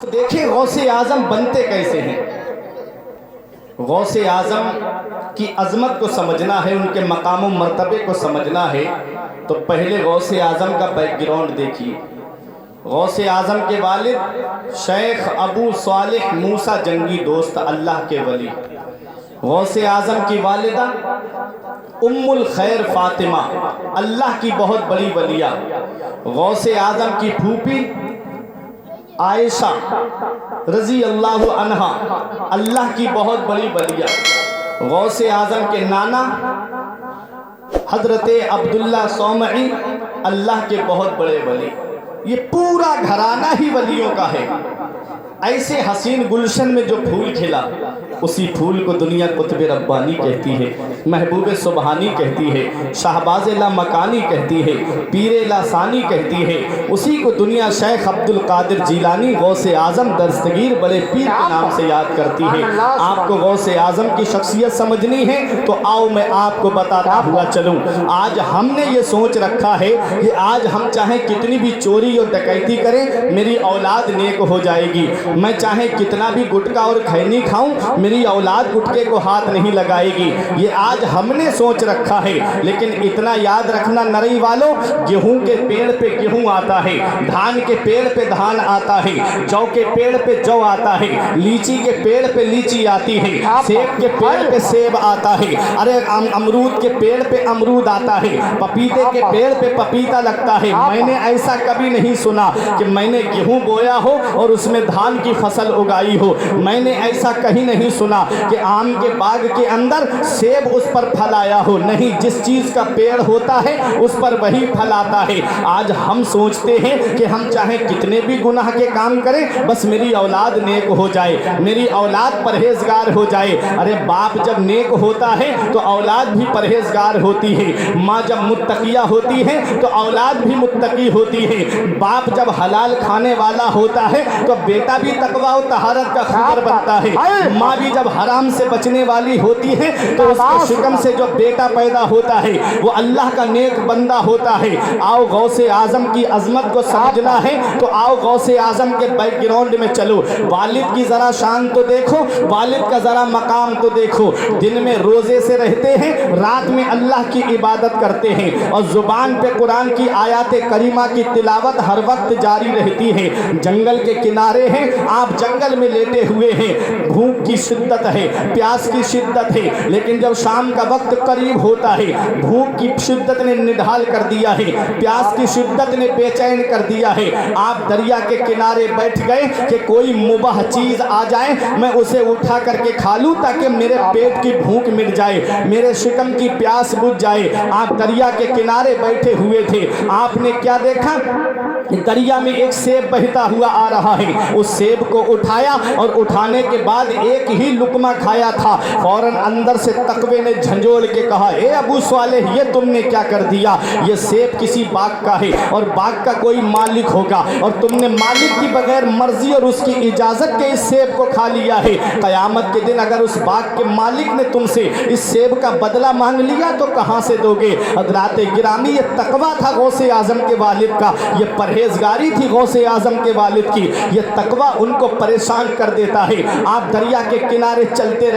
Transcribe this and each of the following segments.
دیکھیں غوث اعظم بنتے کیسے ہیں۔ غوث اعظم کی عظمت کو سمجھنا ہے، ان کے مقام و مرتبے کو سمجھنا ہے تو پہلے غوث اعظم کا بیک گراؤنڈ دیکھیے۔ غوث اعظم کے والد شیخ ابو صالح موسیٰ جنگی دوست، اللہ کے ولی۔ غوث اعظم کی والدہ ام الخیر فاطمہ، اللہ کی بہت بڑی ولیہ۔ غوث اعظم کی پھوپھی عائشہ رضی اللہ عنہا، اللہ کی بہت بڑی ولیہ۔ غوث اعظم کے نانا حضرت عبداللہ صومعی، اللہ کے بہت بڑے ولی۔ یہ پورا گھرانہ ہی ولیوں کا ہے۔ ایسے حسین گلشن میں جو پھول کھلا، اسی پھول کو دنیا قطب ربانی کہتی ہے، محبوب سبحانی کہتی ہے، شہباز لامکانی کہتی ہے، پیر لاسانی کہتی ہے، اسی کو دنیا شیخ عبد القادر جیلانی غوث اعظم دستگیر بڑے پیر کے نام سے یاد کرتی ہے۔ آپ کو غوث اعظم کی شخصیت سمجھنی ہے تو آؤ میں آپ کو بتاتا ہوا چلوں۔ آج ہم نے یہ سوچ رکھا ہے کہ آج ہم چاہیں کتنی بھی چوری اور ڈکیتی کریں، میری اولاد نیک ہو جائے گی۔ میں چاہے کتنا بھی گٹکا اور کھینی کھاؤں، میری اولاد گٹکے کو ہاتھ نہیں لگائے گی۔ یہ آج ہم نے سوچ رکھا ہے، لیکن اتنا یاد رکھنا نرئی والوں، گیہوں کے پیڑ پہ گیہوں آتا ہے، دھان کے پیڑ پہ دھان آتا ہے، جو کے پیڑ پہ جو آتا ہے، لیچی کے پیڑ پہ لیچی آتی ہے، سیب کے پیڑ پہ سیب آتا ہے، ارے امرود کے پیڑ پہ امرود آتا ہے، پپیتے کے پیڑ پہ پپیتا لگتا ہے۔ میں نے ایسا کبھی نہیں سنا کہ میں نے گیہوں بویا ہو اور اس میں دھان کی فصل اگائی ہو۔ میں نے ایسا کہیں نہیں سنا کہ آم کے باغ کے اندر سیب اس پر پھل آیا ہو۔ نہیں، جس چیز کا پیڑ ہوتا ہے اس پر وہی پھل آتا ہے۔ آج ہم سوچتے ہیں کہ ہم چاہے کتنے بھی گناہ کے کام کریں، بس میری اولاد نیک ہو جائے، میری اولاد پرہیزگار ہو جائے۔ ارے باپ جب نیک ہوتا ہے تو اولاد بھی پرہیزگار ہوتی ہے، ماں جب متقیہ ہوتی ہے تو اولاد بھی متقی ہوتی ہے، باپ جب حلال کھانے والا ہوتا ہے تو بیٹا بھی تقوی و طہارت کا خبر بنتا ہے، ماں بھی جب حرام سے بچنے والی ہوتی ہے تو اس کے شکم سے جو بیٹا پیدا ہوتا ہے وہ اللہ کا نیک بندہ ہوتا ہے۔ آؤ غوث اعظم کی عظمت کو سمجھنا ہے تو آؤ غوث اعظم کے بیک گراؤنڈ میں چلو۔ والد کی ذرا شان تو دیکھو، والد کا ذرا مقام تو دیکھو۔ دن میں روزے سے رہتے ہیں، رات میں اللہ کی عبادت کرتے ہیں، اور زبان پہ قرآن کی آیات کریمہ کی تلاوت ہر وقت جاری رہتی ہے۔ جنگل کے کنارے ہیں، آپ جنگل میں لیٹے ہوئے ہیں، بھوک کی شدت ہے، پیاس کی شدت ہے، لیکن جب شام کا وقت قریب ہوتا ہے، بھوک کی شدت نے نڈھال کر دیا ہے، پیاس کی شدت نے بے چین کر دیا ہے، آپ دریا کے کنارے بیٹھ گئے کہ کوئی مباح چیز آ جائے میں اسے اٹھا کر کے کھا لوں تاکہ میرے پیٹ کی بھوک مٹ جائے، میرے شکم کی پیاس بجھ جائے۔ آپ دریا کے کنارے بیٹھے ہوئے تھے، آپ نے کیا دیکھا؟ دریا میں ایک سیب بہتا ہوا آ رہا ہے، اس سیب کو اٹھایا اور اٹھانے کے بعد ایک ہی لقمہ کھایا تھا، فوراً اندر سے تقوی نے جھنجھوڑ کے کہا، اے ابو صالح، یہ تم نے کیا کر دیا؟ یہ سیب کسی باغ کا ہے اور باغ کا کوئی مالک ہوگا، اور تم نے مالک کی بغیر مرضی اور اس کی اجازت کے اس سیب کو کھا لیا ہے۔ قیامت کے دن اگر اس باغ کے مالک نے تم سے اس سیب کا بدلہ مانگ لیا تو کہاں سے دو گے؟ حضرات گرامی، یہ تقوی تھا غوث اعظم کے والد کا، یہ پرہیزگاری تھی غوث اعظم کے والد کی، یہ تقوی ان کو پریشان کر دیتا ہے۔ آپ دریا کے کنارے چلتے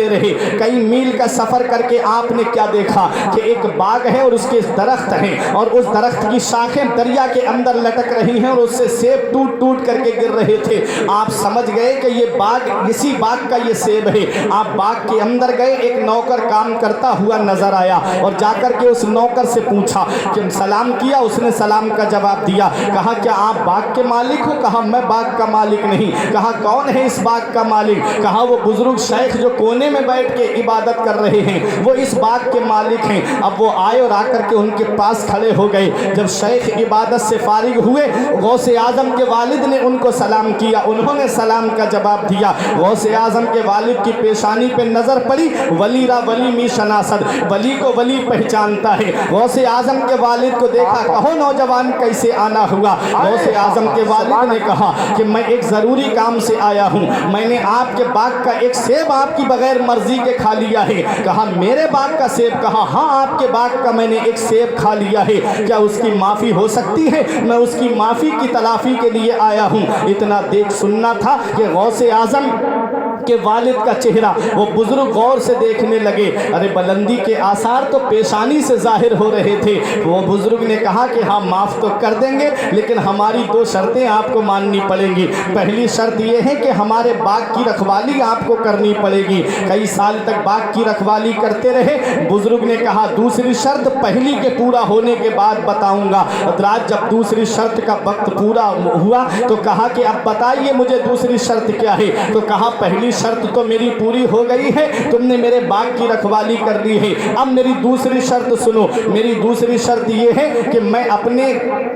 رہے، کئی میل کا سفر کر کے آپ نے کیا دیکھا کہ ایک باغ ہے اور اس کے درخت ہیں، اور اس درخت کی شاخیں دریا کے اندر لٹک رہی ہیں اور اس سے سیب ٹوٹ کر کے گر رہے تھے۔ آپ سمجھ گئے کہ یہ باغ، اسی باغ کا یہ سیب ہے۔ آپ باغ کے اندر گئے، ایک نوکر کام کرتا ہوا نظر آیا اور جا کر کے اس نوکر سے پوچھا کہ سلام کیا، اس نے سلام کا جواب دیا۔ کہا کیا آپ باغ کے مالک ہو؟ کہا میں باغ کا مالک نہیں۔ کہا کون ہے اس باغ کا مالک؟ کہا وہ بزرگ شیخ جو کونے میں بیٹھ کے عبادت کر رہے ہیں، وہ اس باغ کے مالک ہیں۔ اب وہ آئے اور آ کر کے ان کے پاس کھڑے ہو گئے۔ جب شیخ عبادت سے فارغ ہوئے، غوث اعظم کے والد نے ان کو سلام کیا، انہوں نے سلام کا جواب دیا۔ غوث اعظم کے والد کی پیشانی پہ نظر پڑی، ولی را ولی می شناسد، ولی کو ولی پہچانتا ہے۔ غوث اعظم کے والد کو دیکھا، کہو نوجوان کیسے آنا ہوا؟ غوث اعظم کے والد نے کہا کہ میں ایک ضروری کام سے آیا ہوں, میں نے آپ کے باغ کا ایک سیب آپ کی بغیر مرضی کے کھا لیا ہے. کہا میرے باغ کا سیب؟ کہا ہاں آپ کے باغ کا میں نے ایک سیب کھا لیا ہے, کیا اس کی معافی ہو سکتی ہے؟ میں اس کی معافی کی تلافی کے لیے آیا ہوں. اتنا دیکھ سننا تھا کہ غوث اعظم کے والد کا چہرہ وہ بزرگ غور سے دیکھنے لگے. ارے بلندی کے آثار تو پیشانی سے ظاہر ہو رہے تھے. وہ بزرگ نے کہا کہ ہاں معاف تو کر دیں گے, لیکن ہماری 2 شرطیں آپ کو ماننی پڑیں گی. پہلی شرط یہ ہے کہ ہمارے باغ کی رکھوالی آپ کو کرنی پڑے گی. کئی سال تک باغ کی رکھوالی کرتے رہے. بزرگ نے کہا دوسری شرط پہلی کے پورا ہونے کے بعد بتاؤں گا. رات جب دوسری شرط کا وقت پورا ہوا تو کہا کہ اب بتائیے مجھے دوسری شرط کیا ہے؟ تو کہا پہلی شرط تو میری پوری ہو گئی ہے, تم نے میرے باغ کی رکھوالی کر لی ہے. اب میری دوسری شرط سنو. میری دوسری شرط یہ ہے کہ میں اپنے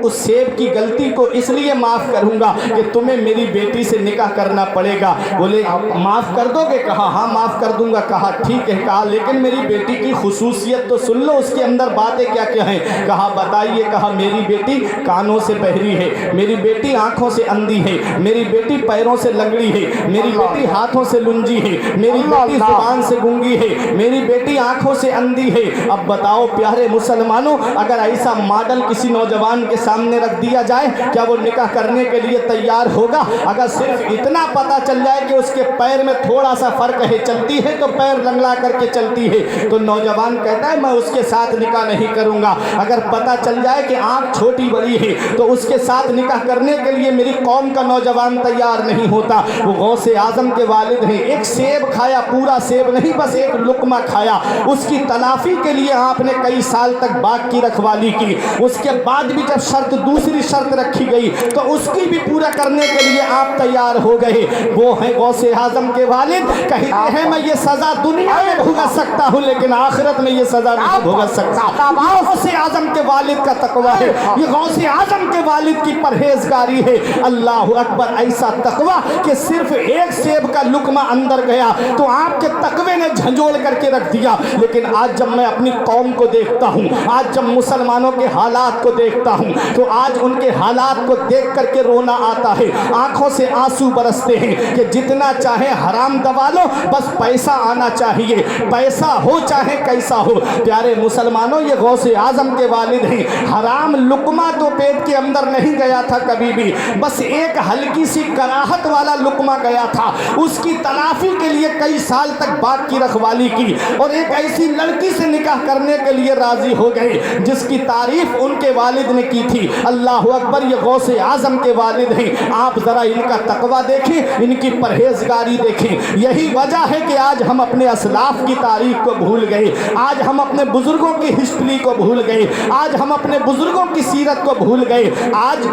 اس سیب کی غلطی کو اس لیے معاف کروں گا کہ تمہیں میری بیٹی سے نکاح کرنا پڑے گا. بولے معاف کر دو گے؟ کہا ہاں معاف کر دوں گا. کہا ٹھیک ہے. کہا لیکن میری بیٹی کی خصوصیت تو سن لو, اس کے اندر باتیں کیا کیا ہیں. کہا بتائیے. کہا میری بیٹی کانوں سے بہری ہے, میری بیٹی آنکھوں سے اندھی ہے, میری بیٹی پیروں سے لنگڑی ہے, میری بیٹی ہاتھوں سے لنجی ہے, میری بیٹی زبان سے گونگی ہے, میری بیٹی آنکھوں سے اندھی ہے. اب بتاؤ پیارے مسلمانوں, اگر ایسا ماڈل کسی نوجوان کے سامنے رکھ دیا جائے کیا وہ نکاح کرنے کے لیے تیار ہوگا؟ اگر صرف اتنا پتا چل جائے کہ اس کے پیر میں تھوڑا سا فرق ہے, چلتی ہے تو پیر لنگڑا کر کے چلتی ہے, تو نوجوان کہتا ہے میں اس کے ساتھ نکاح نہیں کروں گا. اگر پتا چل جائے کہ آنکھ چھوٹی بڑی ہے تو اس کے ساتھ نکاح کرنے کے لیے میری قوم کا نوجوان تیار نہیں ہوتا. وہ غوث اعظم کے والد ہیں. ایک سیب کھایا, پورا سیب نہیں, بس ایک لقمہ کھایا. اس کی تلافی کے لیے آپ نے کئی سال تک باغ کی رکھوالی کی. اس کے بعد بھی جب شرط دوسری شرط رکھی گئی تو اس کی بھی پورا کرنے کے لیے آپ تیار ہو گئے. وہ ہیں غوث اعظم کے والد. کہتے ہیں میں یہ سزا دنیا میں بھگت سکتا ہوں لیکن آخرت میں یہ سزا نہیں بھگت سکتا. غوث اعظم کے والد کا تقویٰ ہے, یہ غوث اعظم کے والد کی پرہیزگاری ہے. اللہ اکبر. ایسا تقویٰ کہ صرف ایک سیب کا لقمہ اندر گیا تو آپ کے تقوی نے جھنجھوڑ کر کے رکھ دیا. لیکن آج جب میں اپنی قوم کو دیکھتا ہوں, آج جب مسلمانوں کے حالات کو دیکھتا ہوں تو آج ان کے حالات کو دیکھ کر کے رونا آتا ہے, آنکھوں سے آنسو برستے ہیں کہ جتنا چاہے حرام دبا لو, بس پیسہ آنا چاہیے, پیسہ ہو چاہے کیسا ہو. پیارے مسلمانوں, یہ غوث اعظم کے والد ہیں. حرام لقمہ تو پیٹ کے اندر نہیں گیا تھا کبھی بھی, بس ایک ہلکی سی کراہت والا لقمہ گیا تھا. اس کی تلافی کے لیے کئی سال تک باغ کی رکھوالی کی اور ایک ایسی لڑکی سے نکاح کرنے کے لیے راضی ہو گئے جس کی تعریف ان کے والد نے کی تھی. اللہ اکبر. یہ غوث اعظم کے والد ہیں. آپ ذرا ان کا تقویٰ دیکھیں, ان کی پرہیزگاری دیکھیں. یہی وجہ ہے کہ آج ہم اپنے اسلاف کی تاریخ کو بھول گئے, آج ہم اپنے بزرگوں کی ہسٹری کو بھول گئے, آج ہم اپنے بزرگوں کی سیرت کو بھول گئے. آج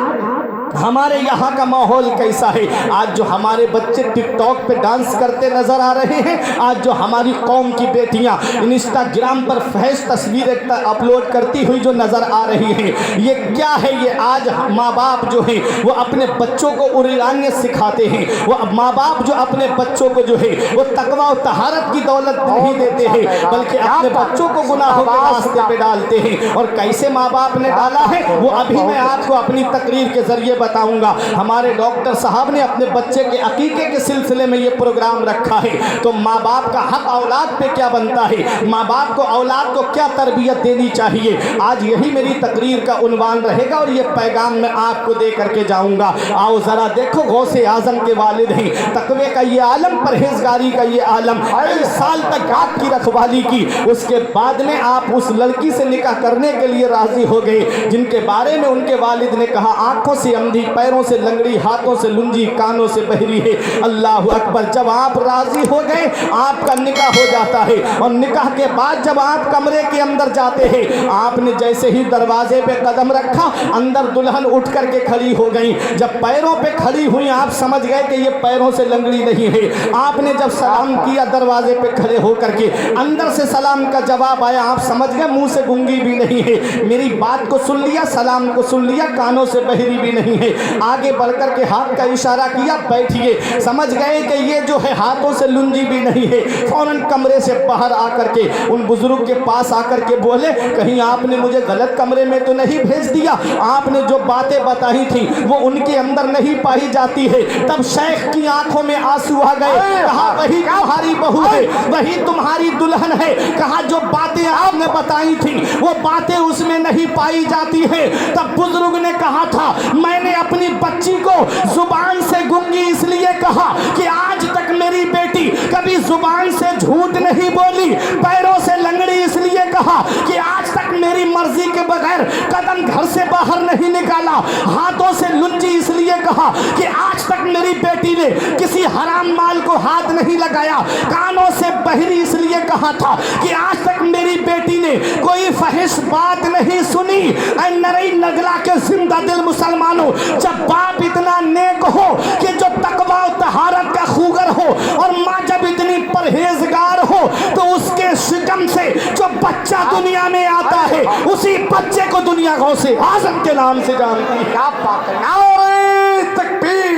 ہمارے یہاں کا ماحول کیسا ہے؟ آج جو ہمارے بچے ٹک ٹاک پہ ڈانس کرتے نظر آ رہے ہیں, آج جو ہماری قوم کی بیٹیاں انسٹاگرام پر فحش تصویریں اپلوڈ کرتی ہوئی جو نظر آ رہی ہیں, یہ کیا ہے؟ یہ آج ماں باپ جو ہیں وہ اپنے بچوں کو عریانیت سکھاتے ہیں. وہ ماں باپ جو اپنے بچوں کو جو ہے وہ تقویٰ و طہارت کی دولت نہیں دیتے ہیں بلکہ اپنے بچوں کو گناہوں کے راستے پہ ڈالتے ہیں. اور کیسے ماں باپ نے ڈالا ہے وہ ابھی میں آپ کو اپنی تقریر کے ذریعے بتاؤں گا. ہمارے ڈاکٹر صاحب نے اپنے بچے کے عقیقے کے سلسلے میں یہ پروگرام رکھا ہے. تو ماں باپ کا حق اولاد پہ کیا بنتا ہے, ماں باپ کو اولاد کو کیا تربیت دینی چاہیے, آج یہی میری تقریر کا عنوان رہے گا اور یہ پیغام میں آپ کو دے کر کے جاؤں گا. آؤ ذرا دیکھو, غوث اعظم کے والد ہیں, تقوی کا یہ عالم, پرہیزگاری کا یہ عالم, کئی سال تک آپ کی رکھوالی کی. اس کے بعد میں آپ اس لڑکی سے نکاح کرنے کے لیے راضی ہو گئے جن کے بارے میں ان کے والد نے کہا آنکھوں سے اندھی, پیروں سے لنگڑی, ہاتھوں سے لنجی, کانوں سے بہری ہے. اللہ اکبر. جب آپ راضی ہو گئے آپ کا نکاح ہو جاتا ہے اور نکاح کے بعد جب آپ کمرے کے اندر جاتے ہیں, آپ نے جیسے ہی دروازے پہ قدم رکھا اندر دلہن اٹھ کر کے کھڑی ہو گئی. جب پیروں پہ کھڑی ہوئی آپ سمجھ گئے کہ یہ پیروں سے لنگڑی نہیں ہے. آپ نے جب سلام کیا دروازے پہ کھڑے ہو کر کے, اندر سے سلام کا جواب آیا, آپ سمجھ گئے منہ سے گونگی بھی نہیں ہے, میری بات کو سن لیا, سلام کو سن لیا, کانوں سے بہری بھی نہیں हैं। आगे बढ़कर के हाथ का इशारा किया, बैठिए। समझ गए कि ये जो है हाथों से लुंजी भी नहीं है। फौरन कमरे से बाहर आकर के उन बुजुर्ग के पास आकर के बोले, कहीं आपने मुझे गलत कमरे में तो नहीं भेज दिया? आपने जो बातें बताई थी वो उनके अंदर नहीं पाई जाती है। तब शेख की आंखों में आंसू आ गए। कहा वही तुम्हारी बहू है, वही तुम्हारी दुल्हन है। कहा जो बातें आपने बताई थी वो बातें उसमें नहीं पाई जाती है। तब बुजुर्ग ने कहा था, मैंने अपनी बच्ची को जुबान से गूंगी इसलिए कहा कि आज तक मेरी बेटी कभी जुबान से झूठ नहीं बोली। पैरों से लंगड़ी इसलिए कहा कि आज तक मेरी मर्जी के बगैर कदम घर से बाहर नहीं निकाला। हाथों से लुंजी इसलिए कहा कि आज तक मेरी बेटी ने किसी हराम माल को हाथ नहीं लगाया। कानों से बहरी इसलिए कहा था कि आज तक मेरी बेटी ने कोई फहिश बात नहीं सुनी। ऐ नरई नगला के जिंदा दिल मुसलमानों, जब बाप इतना नेक हो कि जो तकवा और तहारत का खूगर हो, और माँ जब इतनी परहेजगार हो, तो उसके शिकम से जो बच्चा दुनिया में आता है उसी बच्चे को दुनिया गौसे आजम के नाम से जानती है। क्या बात है। नारे तकबीर,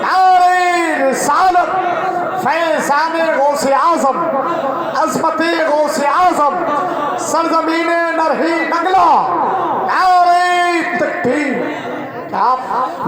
नारे रिसालत, फैज़ाने गौसे आज़म, अज़मते गौसे आज़म, सरज़मीने नरही नगला, नारे तकबीर।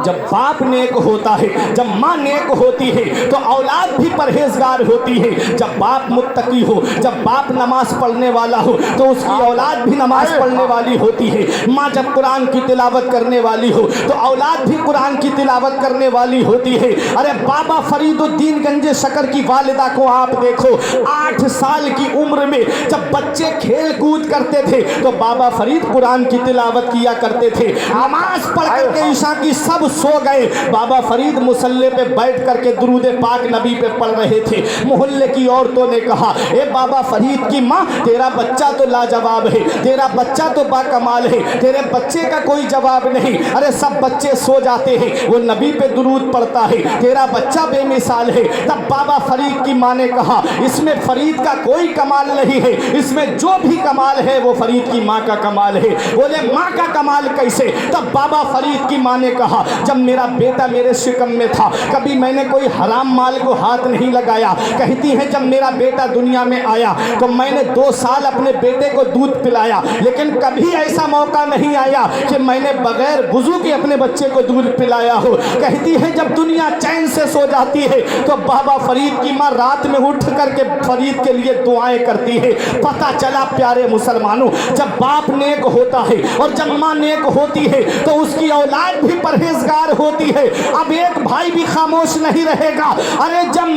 जब बाप नेक होता है, जब माँ नेक होती है, तो औलाद भी परहेजगार होती है। जब बाप मुत्तकी हो, जब बाप नमाज पढ़ने वाला हो, तो उसकी औलाद भी नमाज पढ़ने वाली होती है। माँ जब कुरान की तिलावत करने वाली हो, तो औलाद भी कुरान की तिलावत करने वाली होती है। अरे बाबा फरीदुद्दीन गंजे शकर की वालिदा को आप देखो, 8 साल की उम्र में जब बच्चे खेल कूद करते थे तो बाबा फरीद कुरान की तिलावत किया करते थे। नमाज पढ़ करके ईशा की सब सो गए, बाबा फरीद मुसल्ले पे बैठ करके दुरूद पाक नबी पे पढ़ रहे थे। मोहल्ले की औरतों ने कहा, ए बाबा फरीद की माँ, तेरा बच्चा तो लाजवाब है, तेरा बच्चा तो बाकमाल है, तेरे बच्चे का कोई जवाब नहीं। अरे सब बच्चे सो जाते हैं, वो नबी पे दुरूद पढ़ता है, तेरा बच्चा बेमिसाल है। तब बाबा फरीद की माँ ने कहा, इसमें फरीद का कोई कमाल नहीं है, इसमें जो भी कमाल है वो फरीद की माँ का कमाल है। बोले माँ का कमाल कैसे? तब बाबा फरीद की माँ ने कहा, जब मेरा बेटा मेरे शिकम में था कभी मैंने कोई हराम माल को हाथ नहीं लगाया। कहती है जब मेरा बेटा दुनिया में आया तो मैंने 2 साल अपने बेटे को दूध पिलाया, लेकिन कभी ऐसा मौका नहीं आया कि मैंने बगैर वुज़ू के अपने बच्चे को दूध पिलाया हो। कहती है जब दुनिया चैन से सो जाती है तो बाबा फरीद की माँ रात में उठ करके फरीद के लिए दुआएं करती है। पता चला प्यारे मुसलमानों, जब बाप नेक होता है और जब माँ नेक होती है तो उसकी औलाद भी परहेजगार होती है। अब एक भाई भी खामोश नहीं रहेगा। अरे जब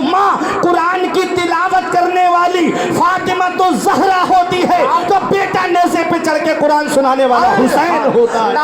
माँ कुरान की तिलावत करने वाली फातिमा तो जहरा होती है, तो बेटा नेज़े पे चढ़ के कुरान सुनाने वाला हुसैन होता है।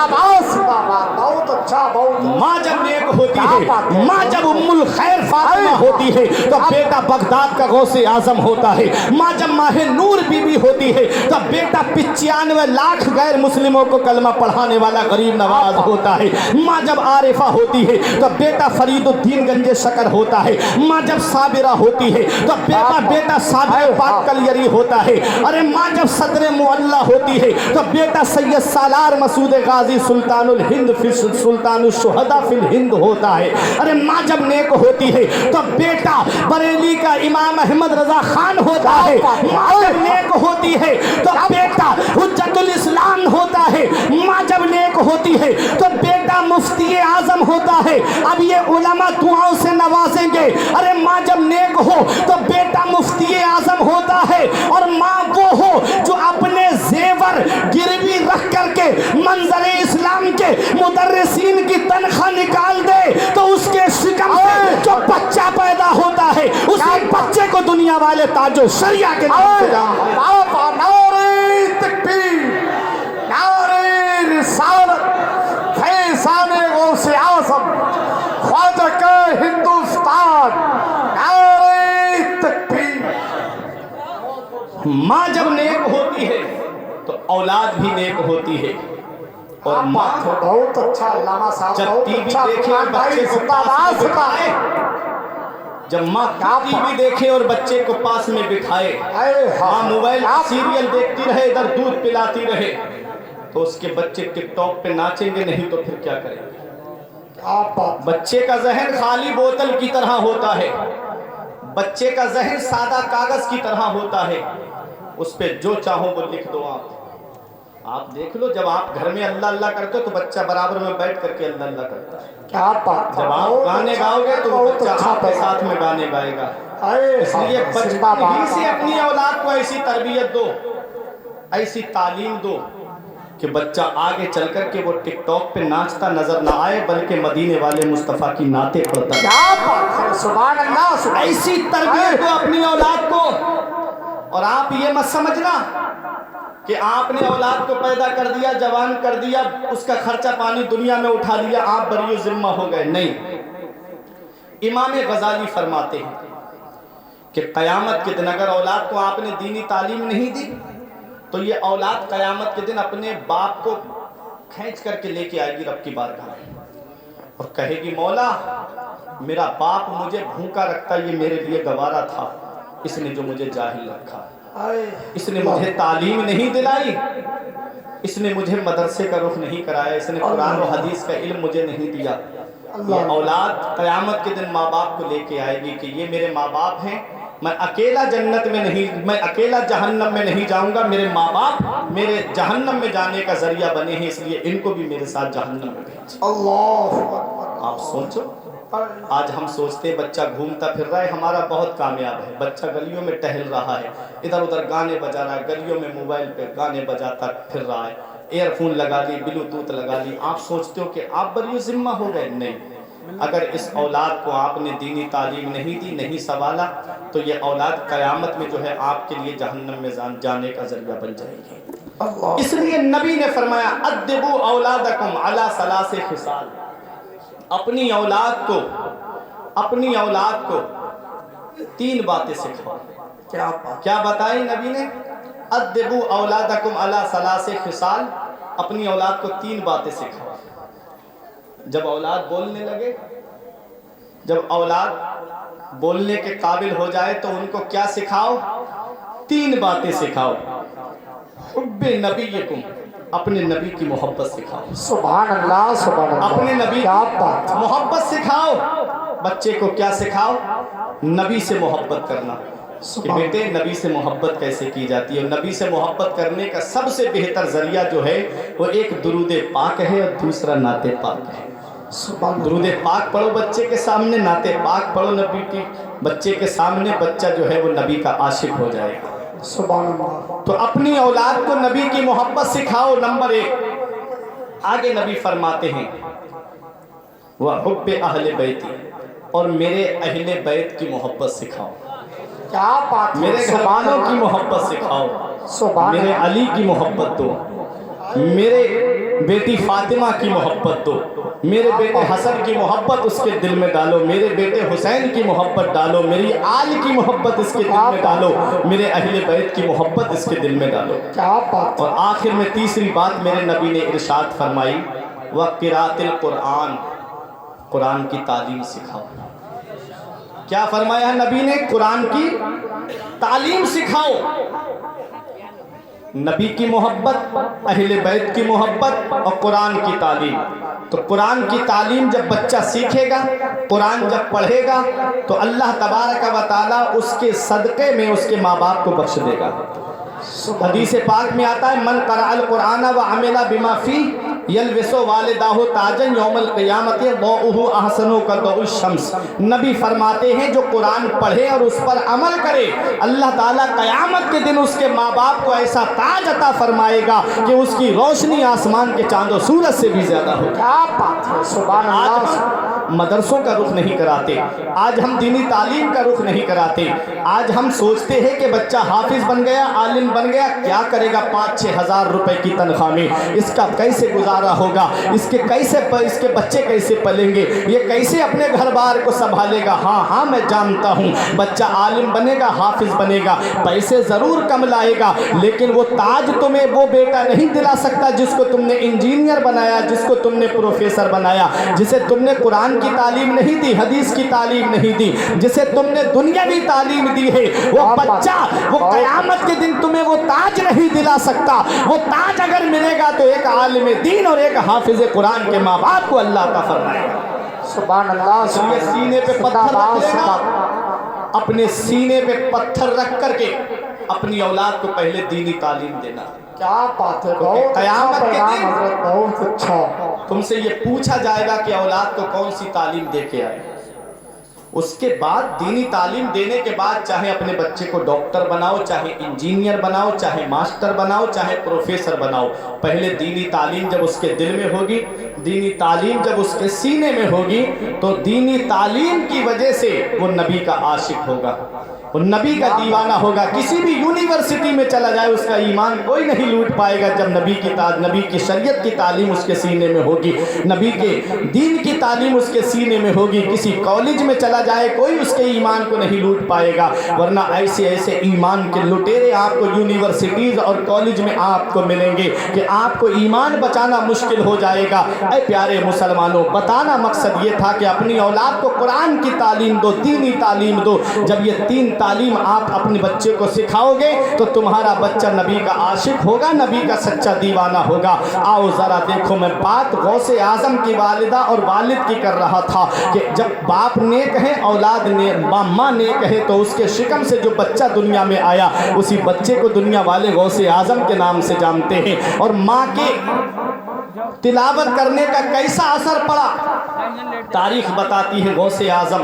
बहुत अच्छा, बहुत। माँ जब नेक होती है, माँ जब उम्मुल खैर फातिमा होती है, तो बेटा बगदाद का गौसे आजम होता है। माँ जब माहे नूर बीबी होती है, तो बेटा 95 लाख गैर मुस्लिमों को कलमा पढ़ाने वाला गरीब नवाज होता है। माँ जब आरिफा होती है तो बेटा फरीदुद्दीन गंजे शकर होता है। माँ जब साबिरा होती है तो बेटा साबिर पाक कलियरी होता है। अरे माँ जब सदर मुअल्ला होती है तो बेटा सैयद सालार मसूद गाजी सुल्तानुल हिंद सुल्तानुल शुहदा फिल हिंद होता है। अरे माँ जब नेक होती है तो बेटा बरेली का इमाम अहमद रजा खान होता है। माँ जब नेक होती है तो बेटा हुज्जतुल इस्लाम होता है। माँ जब नेक होती है तो बेटा मुफ्ती आजम होता है। अब ये उलमा दुआओं से नवाजेंगे। अरे माँ जब नेक हो तो बेटा मुफ्ती आजम होता है, और माँ वो हो जो अपने जेवर गिरवी रख करके मंजर इस्लाम के मुदर्रिसीन की तनख्वाह निकाल दे, तो उसके शिकम से जो बच्चा पैदा होता है उसी बच्चे को दुनिया वाले ताजो शरिया के नाम से जानते हैं। नारे तकबीर, नारे रिसालत, फैज़ाने गौसे आज़म, ख्वाजा का हिंदुस्तान, नारे तकबीर। माँ जब नेक होती है तो औलाद भी नेक होती है। और माँ बहुत अच्छा अल्लामा साहब, जब बहुत टीवी अच्छा देखे और बच्चे को पास में बिठाए, जब माँ टीवी देखे और बच्चे को पास में बिठाए, माँ मोबाइल सीरियल देखती रहे, इधर दूध पिलाती रहे, تو اس کے بچے ٹک ٹاک پہ ناچیں گے نہیں تو پھر کیا کریں گے؟ کیا بات، بچے کا ذہن خالی بوتل کی طرح ہوتا ہے، بچے کا ذہن سادہ کاغذ کی طرح ہوتا ہے، اس پہ جو چاہو وہ لکھ دو آپ دیکھ لو، جب آپ گھر میں اللہ اللہ کرتے ہو تو بچہ برابر میں بیٹھ کر کے اللہ اللہ کرتا ہے، کیا بات، جب آپ گانے گاؤ گے تو وہ بچہ آپ کے ساتھ میں گانے گائے گا۔ اس لیے بچپن ہی سے اپنی اولاد کو ایسی تربیت دو، ایسی تعلیم دو کہ بچہ آگے چل کر کے وہ ٹک ٹاک پہ ناچتا نظر نہ آئے بلکہ مدینے والے مصطفیٰ کی نعتیں پڑھتا ہے۔ کیا بات ہے، سبحان اللہ، سبحان ایسی تربیت دو اپنی اولاد کو۔ اور آپ یہ مت سمجھنا کہ آپ نے اولاد کو پیدا کر دیا، جوان کر دیا، اس کا خرچہ پانی دنیا میں اٹھا لیا، آپ بری ذمہ ہو گئے، نہیں۔ امام غزالی فرماتے ہیں کہ قیامت کے دن اگر اولاد کو آپ نے دینی تعلیم نہیں دی تو یہ اولاد قیامت کے دن اپنے باپ کو کھینچ کر کے لے کے آئے گی رب کی بارگاہ میں اور کہے گی مولا میرا باپ مجھے بھوکا رکھتا، یہ میرے لیے گوارا تھا، اس نے جو مجھے جاہل رکھا، اس نے مجھے تعلیم نہیں دلائی، اس نے مجھے مدرسے کا رخ نہیں کرایا، اس نے قرآن و حدیث کا علم مجھے نہیں دیا۔ یہ اولاد قیامت کے دن ماں باپ کو لے کے آئے گی کہ یہ میرے ماں باپ ہیں، میں اکیلا جنت میں نہیں، میں اکیلا جہنم میں نہیں جاؤں گا، میرے ماں باپ میرے جہنم میں جانے کا ذریعہ بنے ہیں، اس لیے ان کو بھی میرے ساتھ جہنم میں بھیجیں۔ اللہ، آپ سوچو، آج ہم سوچتے ہیں بچہ گھومتا پھر رہا ہے ہمارا بہت کامیاب ہے، بچہ گلیوں میں ٹہل رہا ہے، ادھر ادھر گانے بجا رہا ہے، گلیوں میں موبائل پہ گانے بجاتا پھر رہا ہے، ایئر فون لگا لی، بلوٹوتھ لگا لی، آپ سوچتے ہو کہ آپ بری ذمہ ہو گئے؟ نہیں۔ اگر اس اولاد کو آپ نے دینی تعلیم نہیں دی، نہیں سنبھالا تو یہ اولاد قیامت میں جو ہے آپ کے لیے جہنم میں جانے کا ذریعہ بن جائے گی۔ اس لیے نبی نے فرمایا ادبوا اولادکم علی ثلاث خصال، اپنی اولاد کو 3 باتیں سکھاؤ۔ کیا بتائی نبی نے؟ ادبوا اولادکم علی ثلاث خصال، اپنی اولاد کو 3 باتیں سکھاؤ۔ جب اولاد بولنے لگے، جب اولاد بولنے کے قابل ہو جائے تو ان کو کیا سکھاؤ؟ 3 باتیں سکھاؤ۔ حب نبیکم، اپنے نبی کی محبت سکھاؤ۔ سبحان اللہ، سبحان اللہ، اپنے نبی کیا بات، کی محبت سکھاؤ۔ بچے کو کیا سکھاؤ؟ نبی سے محبت کرنا، کہ بیٹے نبی سے محبت کیسے کی جاتی ہے۔ نبی سے محبت کرنے کا سب سے بہتر ذریعہ جو ہے وہ ایک درود پاک ہے اور دوسرا نعت پاک ہے۔ درود پاک پڑھو بچے کے سامنے، نعت پاک پڑھو نبی کی بچے کے سامنے، بچہ جو ہے وہ نبی کا عاشق ہو جائے گا۔ سبحان اللہ۔ تو اپنی اولاد کو نبی کی محبت سکھاؤ، نمبر 1۔ آگے نبی فرماتے ہیں وَحُبِّ أَهْلِ بَيْتِ، اور میرے اہل بیت کی محبت سکھاؤ، کیا بات، میرے گھر والوں کی محبت سکھاؤ، سبحان میرے اللہ، علی کی محبت دو، میرے بیٹی فاطمہ کی محبت دو، میرے بیٹے حسن کی محبت اس کے دل میں ڈالو، میرے بیٹے حسین کی محبت ڈالو، میری آل کی محبت اس کے دل میں ڈالو، میرے اہل بیت کی محبت اس کے دل میں ڈالو۔ کیا بات، اور آخر میں تیسری بات میرے نبی نے ارشاد فرمائی وَقِرَاتِ الْقُرْآنِ، قرآن کی تعلیم سکھاؤ۔ کیا فرمایا نبی نے؟ قرآن کی تعلیم سکھاؤ۔ نبی کی محبت، اہل بیت کی محبت اور قرآن کی تعلیم۔ تو قرآن کی تعلیم جب بچہ سیکھے گا، قرآن جب پڑھے گا تو اللہ تبارک و تعالیٰ اس کے صدقے میں اس کے ماں باپ کو بخش دے گا۔ حدیث پاک میں آتا ہے من قرأ القرآن وعمل بما فیہ یلبس والداہ تاجا یوم القیامت ضوءہ احسن کضوء الشمس۔ نبی فرماتے ہیں جو قرآن پڑھے اور اس پر عمل کرے، اللہ تعالیٰ قیامت کے دن اس کے ماں باپ کو ایسا تاج عطا فرمائے گا کہ اس کی روشنی آسمان کے چاند و سورج سے بھی زیادہ ہوگی۔ کیا بات ہے، سبحان آج اللہ۔ ہم مدرسوں کا رخ نہیں کراتے، آج ہم دینی تعلیم کا رخ نہیں کراتے، آج ہم سوچتے ہیں کہ بچہ حافظ بن گیا، عالم بن گیا، کیا کرے گا 5-6 ہزار روپے کی تنخواہ میں، اس کا کیسے گزارا ہوگا، اس کے بچے کیسے پلیں گے، یہ کیسے اپنے گھر بار کو سنبھالے گا۔ ہاں میں جانتا ہوں بچہ عالم بنے گا، حافظ بنے گا، پیسے ضرور کم لائے گا، لیکن وہ تاج تمہیں وہ بیٹا نہیں دلا سکتا جس کو تم نے انجینئر بنایا، جس کو تم نے پروفیسر بنایا، جسے تم نے قرآن قرآن کی تعلیم نہیں دی، حدیث کی تعلیم نہیں دی، جسے تم نے دنیاوی تعلیم دی ہے، وہ بچہ وہ قیامت کے دن تمہیں وہ تاج نہیں دلا سکتا۔ وہ تاج اگر ملے گا تو ایک عالم دین اور ایک حافظ قرآن کے ماں باپ کو اللہ عطا فرمائے گا۔ سبحان اللہ، یہ سینے پہ پتھر رکھ لینا، اپنے سینے پہ پتھر رکھ کر کے اپنی اولاد کو پہلے دینی تعلیم دینا۔ کیا بات ہے، بہت قیامت کے اچھا دن حضرت، بہت اچھا۔ تم سے یہ پوچھا جائے گا کہ اولاد کو کون سی تعلیم دے کے آئے، اس کے بعد دینی تعلیم دینے کے بعد چاہے اپنے بچے کو ڈاکٹر بناؤ، چاہے انجینئر بناؤ، چاہے ماسٹر بناؤ، چاہے پروفیسر بناؤ، پہلے دینی تعلیم جب اس کے دل میں ہوگی، دینی تعلیم جب اس کے سینے میں ہوگی، تو دینی تعلیم کی وجہ سے وہ نبی کا عاشق ہوگا، وہ نبی کا دیوانہ ہوگا۔ کسی بھی یونیورسٹی میں چلا جائے اس کا ایمان کوئی نہیں لوٹ پائے گا جب نبی کی شریعت کی تعلیم اس کے سینے میں ہوگی، نبی کے دین کی تعلیم اس کے سینے میں ہوگی۔ کسی کالج میں چلا جائے کوئی اس کے ایمان کو نہیں لوٹ پائے گا، ورنہ ایسے ایسے ایمان کے لٹیرے آپ کو یونیورسٹیز اور کالج میں آپ کو ملیں گے کہ آپ کو ایمان بچانا مشکل ہو جائے گا۔ اے پیارے مسلمانوں، بتانا مقصد یہ تھا کہ اپنی اولاد کو قرآن کی تعلیم دو، دینی تعلیم دو۔ جب یہ تین تعلیم آپ اپنے بچے کو سکھاؤ گے تو تمہارا بچہ نبی کا عاشق ہوگا، نبی کا سچا دیوانہ ہوگا۔ آؤ ذرا دیکھو، میں بات غوث اعظم کی والدہ اور والد کی کر رہا تھا کہ جب باپ نیک ہے، اولاد نے ماں نیک ہے، تو اس کے شکم سے جو بچہ دنیا میں آیا اسی بچے کو دنیا والے غوث اعظم کے نام سے جانتے ہیں۔ اور ماں کے تلاوت کرنے کا کیسا اثر پڑا، تاریخ بتاتی ہے۔ غوث اعظم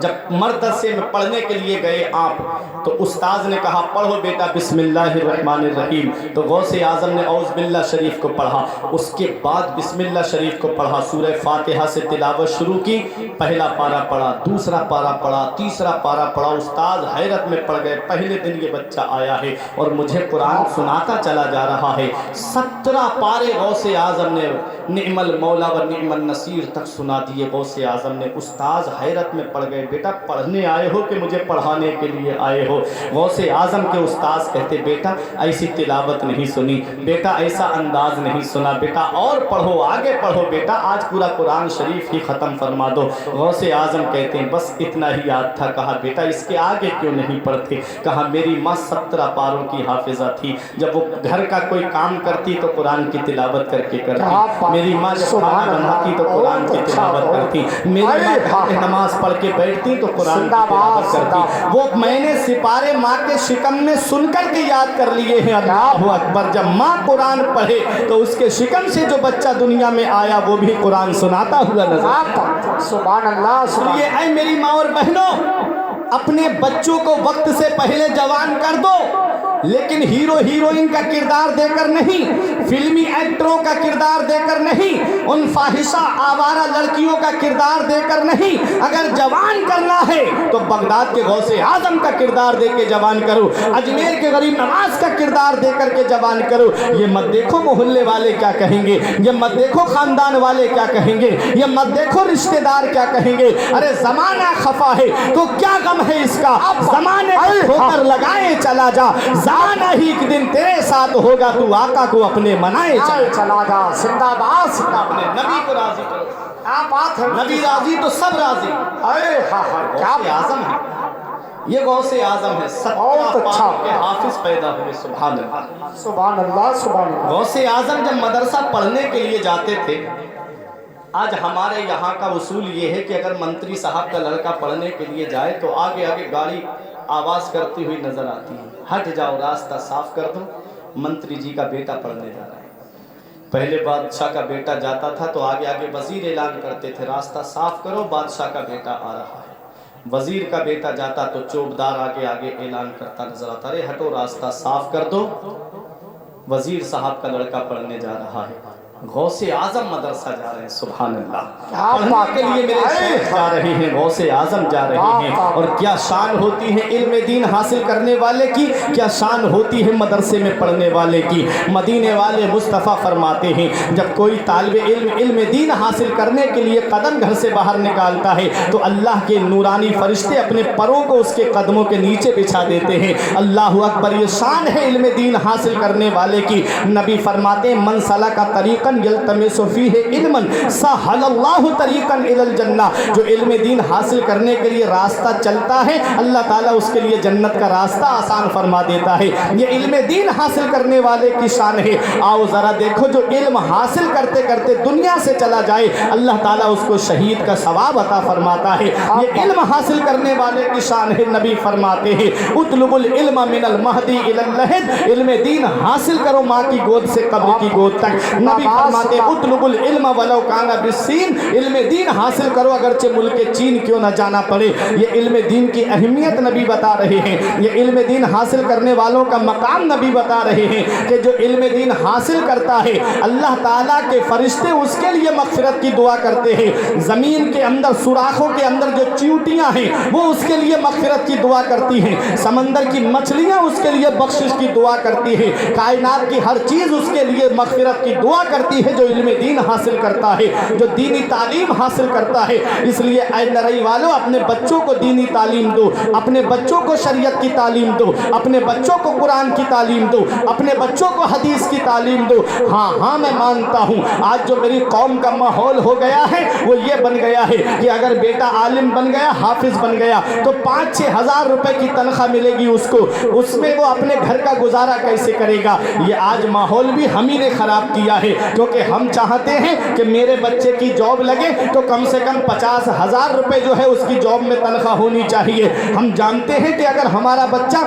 جب مدرسے میں پڑھنے کے لیے گئے آپ، تو استاذ نے کہا پڑھو بیٹا بسم اللہ الرحمن الرحیم، تو غوث اعظم نے اعوذ باللہ شریف کو پڑھا، اس کے بعد بسم اللہ شریف کو پڑھا، سورہ فاتحہ سے تلاوت شروع کی، پہلا پارہ پڑھا، دوسرا پارہ پڑھا، تیسرا پارہ پڑھا۔ استاذ حیرت میں پڑ گئے، پہلے دن یہ بچہ آیا ہے اور مجھے قرآن سناتا چلا جا رہا ہے۔ 17 پارے غوث اعظم نے نعم المولا و نعم النصیر تک سنا دیے۔ غوث اعظم نے، استاذ حیرت میں پڑ گئے، بیٹا پڑھنے آئے ہو کہ مجھے پڑھانے کے لیے آئے ہو؟ غوث اعظم کے استاذ کہتے بیٹا ایسی تلاوت نہیں سنی، بیٹا ایسا انداز نہیں سنا، بیٹا اور پڑھو، آگے پڑھو بیٹا، آج پورا قرآن شریف ہی ختم فرما دو۔ غوث اعظم کہتے ہیں بس اتنا ہی یاد تھا۔ کہا بیٹا اس کے آگے کیوں نہیں پڑھتے؟ کہا میری ماں 17 پاروں کی حافظہ تھی، جب وہ گھر کا کوئی کام کرتی تو قرآن کی تلاوت کر کے کرتی، میری ماں جب کھانا بناتی تو قرآن کی تلاوت کرتی، میری ماں نماز پڑھ کے بیٹھتی تو قرآن کی تلاوت کرتی۔ وہ میں نے سپارے ماں کے شکم میں سن کر کے یاد کر لیے ہیں۔ اللہ اکبر، جب ماں قرآن پڑھے تو اس کے شکم سے جو بچہ دنیا میں آیا وہ بھی قرآن سناتا ہوا نظر۔ سبحان اللہ، سبحان یہ اے میری ماں اور بہنوں، اپنے بچوں کو وقت سے پہلے جوان کر دو، لیکن ہیرو ہیروئن کا کردار دے کر نہیں، فلمی ایکٹروں کا کردار دے کر نہیں، ان فاحشہ آوارہ لڑکیوں کا کردار دے کر نہیں۔ اگر جوان کرنا ہے تو بغداد کے غوث اعظم کا کردار دے کے جوان کرو، اجمیر کے غریب نواز کا کردار دے کر کے جوان کرو۔ یہ مت دیکھو محلے والے کیا کہیں گے، یہ مت دیکھو خاندان والے کیا کہیں گے، یہ مت دیکھو رشتہ دار کیا کہیں گے۔ ارے زمانہ خفا ہے تو کیا غم ہے اس کا، زمانے کو ٹھوکر لگائے چلا جا، زمانہ ہی ایک دن تیرے ساتھ ہوگا، تو آقا کو اپنے منائے چلا جا۔ زندہ باد، زندہ اپنے نبی کو راضی کرو، کیا بات ہے، نبی راضی تو سب راضی۔ کیا غوث اعظم ہے، یہ غوث اعظم ہے، 17 پاروں کے حافظ پیدا ہوئے۔ سبحان اللہ، سبحان اللہ، سبحان اللہ۔ غوث اعظم جب مدرسہ پڑھنے کے لیے جاتے تھے، آج ہمارے یہاں کا اصول یہ ہے کہ اگر منتری صاحب کا لڑکا پڑھنے کے لیے جائے تو آگے آگے گاڑی آواز کرتی ہوئی نظر آتی ہے، ہٹ جاؤ راستہ صاف کر دو، منتری جی کا بیٹا پڑھنے جا رہا ہے۔ پہلے بادشاہ کا بیٹا جاتا تھا تو آگے آگے وزیر اعلان کرتے تھے راستہ صاف کرو، بادشاہ کا بیٹا آ رہا ہے۔ وزیر کا بیٹا جاتا تو چوبدار آگے آگے اعلان کرتا نظر آتا، ارے ہٹو راستہ صاف کر دو، وزیر صاحب کا لڑکا پڑھنے جا رہا ہے۔ غوث اعظم مدرسہ جا رہے ہیں، سبحان اللہ، پڑھنے کے لیے میرے شیخ جا رہے ہیں، غوث اعظم جا رہے ہیں۔ اور کیا شان ہوتی ہے علم دین حاصل کرنے والے کی، کیا شان ہوتی ہے مدرسے میں پڑھنے والے کی۔ مدینے والے مصطفیٰ فرماتے ہیں جب کوئی طالب علم علم دین حاصل کرنے کے لیے قدم گھر سے باہر نکالتا ہے تو اللہ کے نورانی فرشتے اپنے پروں کو اس کے قدموں کے نیچے بچھا دیتے ہیں۔ اللہ اکبر، یہ شان ہے علم دین حاصل کرنے والے کی۔ نبی فرماتے ہیں من سلک طریقا तरीक़न यल्तमिसु फ़ीहि इल्मन सहलल्लाहु तरीक़न इलल जन्नह, जो इल्म दीन हासिल करने के लिए रास्ता चलता है अल्लाह ताला उसके लिए जन्नत का रास्ता आसान फरमा देता है। ये इल्म दीन हासिल करने वाले की शान है। आओ ज़रा देखो, जो इल्म हासिल करते करते दुनिया से चला जाए अल्लाह ताला उसको शहीद का सवाब अता फरमाता है। ये इल्म हासिल करने वाले की शान है। नबी फरमाते हैं उतलुबुल इल्म मिनल महदी इलल लहद, इल्म दीन हासिल करो माँ की गोद से कब्र की गोद तक। नबी फरमाते हैं उतलुबुल इल्म वलौ काना बिस्सीन, इल्म दीन हासिल करो अगरचे मुल्क चीन क्यों न जाना पड़े। ये इल्म दीन की अहमियत नबी बता रहे हैं। ये इल्म दीन हासिल करने वालों का मकाम नबी बता रहे हैं कि जो इल्म दीन हासिल करता है अल्लाह ताला के फरिश्ते उसके लिए मग़फ़िरत की दुआ करते हैं। ज़मीन के अंदर सुराखों के अंदर जो चींटियां हैं वो उसके लिए मग़फ़िरत की दुआ करती हैं। समंदर की मछलियां उसके लिए बख्शिश की दुआ करती हैं। कायनात की हर चीज़ उसके लिए मग़फ़िरत की दुआ करती है जो इल्म दीन हासिल करता है, जो दीनी तालीम हासिल करता है। इसलिए ऐ नरई वालों, अपने बच्चों को दीनी तालीम दो, अपने बच्चों को शरीयत की तालीम दो, अपने बच्चों को कुरान की तालीम दो, अपने बच्चों को हदीस की तालीम दो। हाँ हाँ, मैं मानता हूँ आज जो मेरी कौम का माहौल हो गया है वो ये बन गया है कि अगर बेटा आलिम बन गया, हाफिज बन गया तो 5-6 हज़ार रुपए की तनख्वाह मिलेगी उसको, उसमें वो अपने घर का गुजारा कैसे करेगा। ये आज माहौल भी हम ही ने ख़राब किया है, क्योंकि हम चाहते हैं कि मेरे बच्चे की जॉब लगे तो कम से कम 50 हज़ार रुपए जो है उसकी जॉब में तनख्वाह होनी चाहिए। हम जानते हैं कि अगर हमारा बच्चा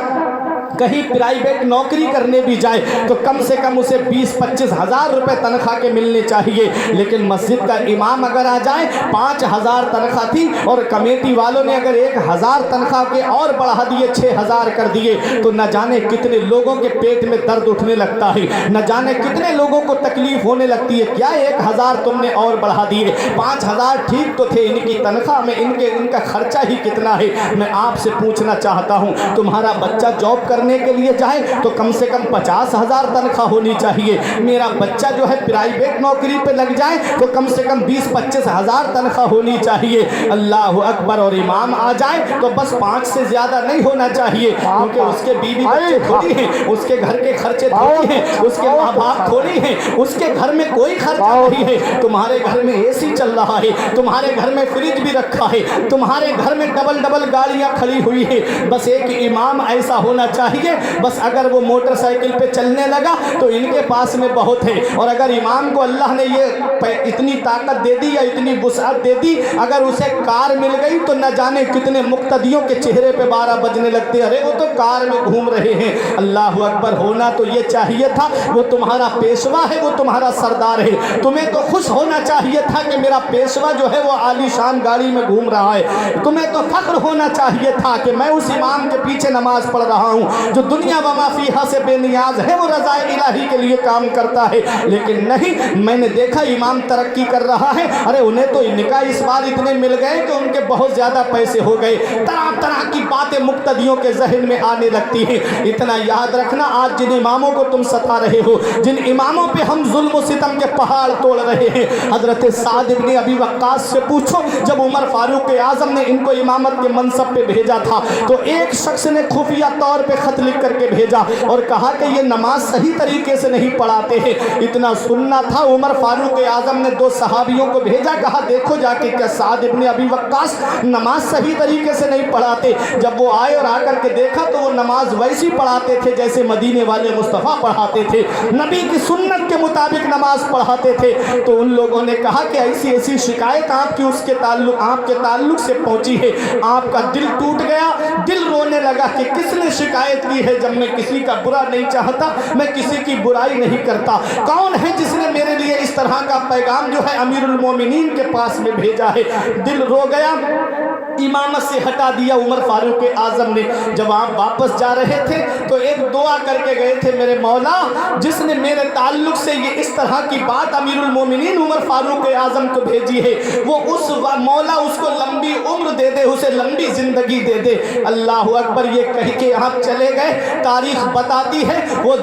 कहीं प्राइवेट नौकरी करने भी जाए तो कम से कम उसे 20-25 हज़ार रुपए तनख्वाह के मिलने चाहिए। लेकिन मस्जिद का इमाम अगर आ जाए 5,000 तनख्वाह थी और कमेटी वालों ने अगर 1,000 तनख्वाह के और बढ़ा दिए, 6,000 कर दिए, तो न जाने कितने लोगों के पेट में दर्द उठने लगता है, न जाने कितने लोगों को तकलीफ होने लगती है। क्या 1,000 तुमने और बढ़ा दिए? 5,000 ठीक तो थे, इनकी तनख्वाह में इनका खर्चा ही कितना है। मैं आपसे पूछना चाहता हूँ, तुम्हारा बच्चा जॉब करने के लिए जाए तो कम से कम 50,000 तनख्वाह होनी चाहिए। मेरा बच्चा जो है प्राइवेट नौकरी पे लग जाए तो कम से कम 20-25 हज़ार तनख्वाह होनी चाहिए। अल्लाह अकबर। और इमाम आ जाए तो बस 5 से ज़्यादा नहीं होना चाहिए, क्योंकि उसके बीवी बच्चे थोड़ी हैं, उसके घर के खर्चे थोड़ी हैं, उसके माँ बाप थोड़ी हैं, उसके घर में कोई खर्चा नहीं है। तुम्हारे घर में AC चल रहा है, तुम्हारे घर में फ्रिज भी रखा है, तुम्हारे घर में डबल गाड़ियाँ खड़ी हुई है। बस एक इमाम ऐसा होना चाहिए, बस अगर वो मोटरसाइकिल पे चलने लगा तो इनके पास में बहुत है। और अगर इमाम को अल्लाह ने ये इतनी ताकत दे दी या इतनी वुसअत दे दी, अगर उसे कार मिल गई तो न जाने कितने मुक्तदियों के चेहरे पे 12 बजने लगते, अरे वो तो कार में घूम रहे हैं। अल्लाह अकबर। होना तो ये चाहिए था, वो तुम्हारा पेशवा है, वो तुम्हारा सरदार है, तुम्हें तो खुश होना चाहिए था कि मेरा पेशवा जो है वो आलीशान गाड़ी में घूम रहा है। तुम्हें तो फख्र होना चाहिए था कि मैं उस इमाम के पीछे नमाज पढ़ रहा हूँ जो दुनिया व मा फीहा से बेनियाज है, वो रज़ाए इलाही के लिए काम करता है। लेकिन नहीं, मैंने देखा इमाम तरक्की कर रहा है, अरे उन्हें तो निकाह इस बार इतने मिल गए कि उनके बहुत ज़्यादा पैसे हो गए। तरह तरह की बातें मुक्तदियों के जहन में आने लगती हैं। इतना याद रखना, आज जिन इमामों को तुम सता रहे हो, जिन इमामों पे हम जुल्म व सितम के पहाड़ तोड़ रहे हैं, हज़रत साद इब्न अबी वक्कास से पूछो, जब उमर फारूक आज़म ने इनको इमामत के मनसब पे भेजा था तो एक शख्स ने खुफिया तौर पे खत लिख करके भेजा और कहा कि ये नमाज सही तरीके से नहीं पढ़ाते हैं। इतना सुनना था, उमर फारूक आज़म ने 2 सहाबियों को भेजा, कहा देखो जाके क्या साद इब्न अबी वक्कास नमाज सही तरीके से नहीं पढ़ाते। जब वो आए और आकर के देखा तो वो नमाज वैसी पढ़ाते थे जैसे मदीने वाले मुस्तफ़ा पढ़ाते थे, नबी की सुन्नत के मुताबिक नमाज पढ़ाते थे। तो उन लोगों ने कहा कि ऐसी ऐसी शिकायत आपके आपके ताल्लुक से पहुंची है। आपका दिल टूट गया, दिल रोने लगा कि किसने शिकायत की है। जब मैं किसी का बुरा नहीं चाहता, मैं किसी की बुराई नहीं करता, कौन है जिसने मेरे लिए इस तरह का पैगाम जो है अमीरुल मोमिनीन के पास में भेजा है। दिल रो गया, इमामत से हटा दिया उमर फारूक आज़म ने। जब आप वापस जा रहे थे तो एक दुआ करके गए थे, मेरे मौला जिसने मेरे ताल्लुक से ये इस तरह की बात अमीरुल मोमिनीन उमर फारूक आज़म को भेजी है, वो उस मौला उसको लंबी उम्र दे दे, उसे लंबी जिंदगी दे दे। अल्लाह अकबर। ये कह के आप चले गए। तारीख बताती है वो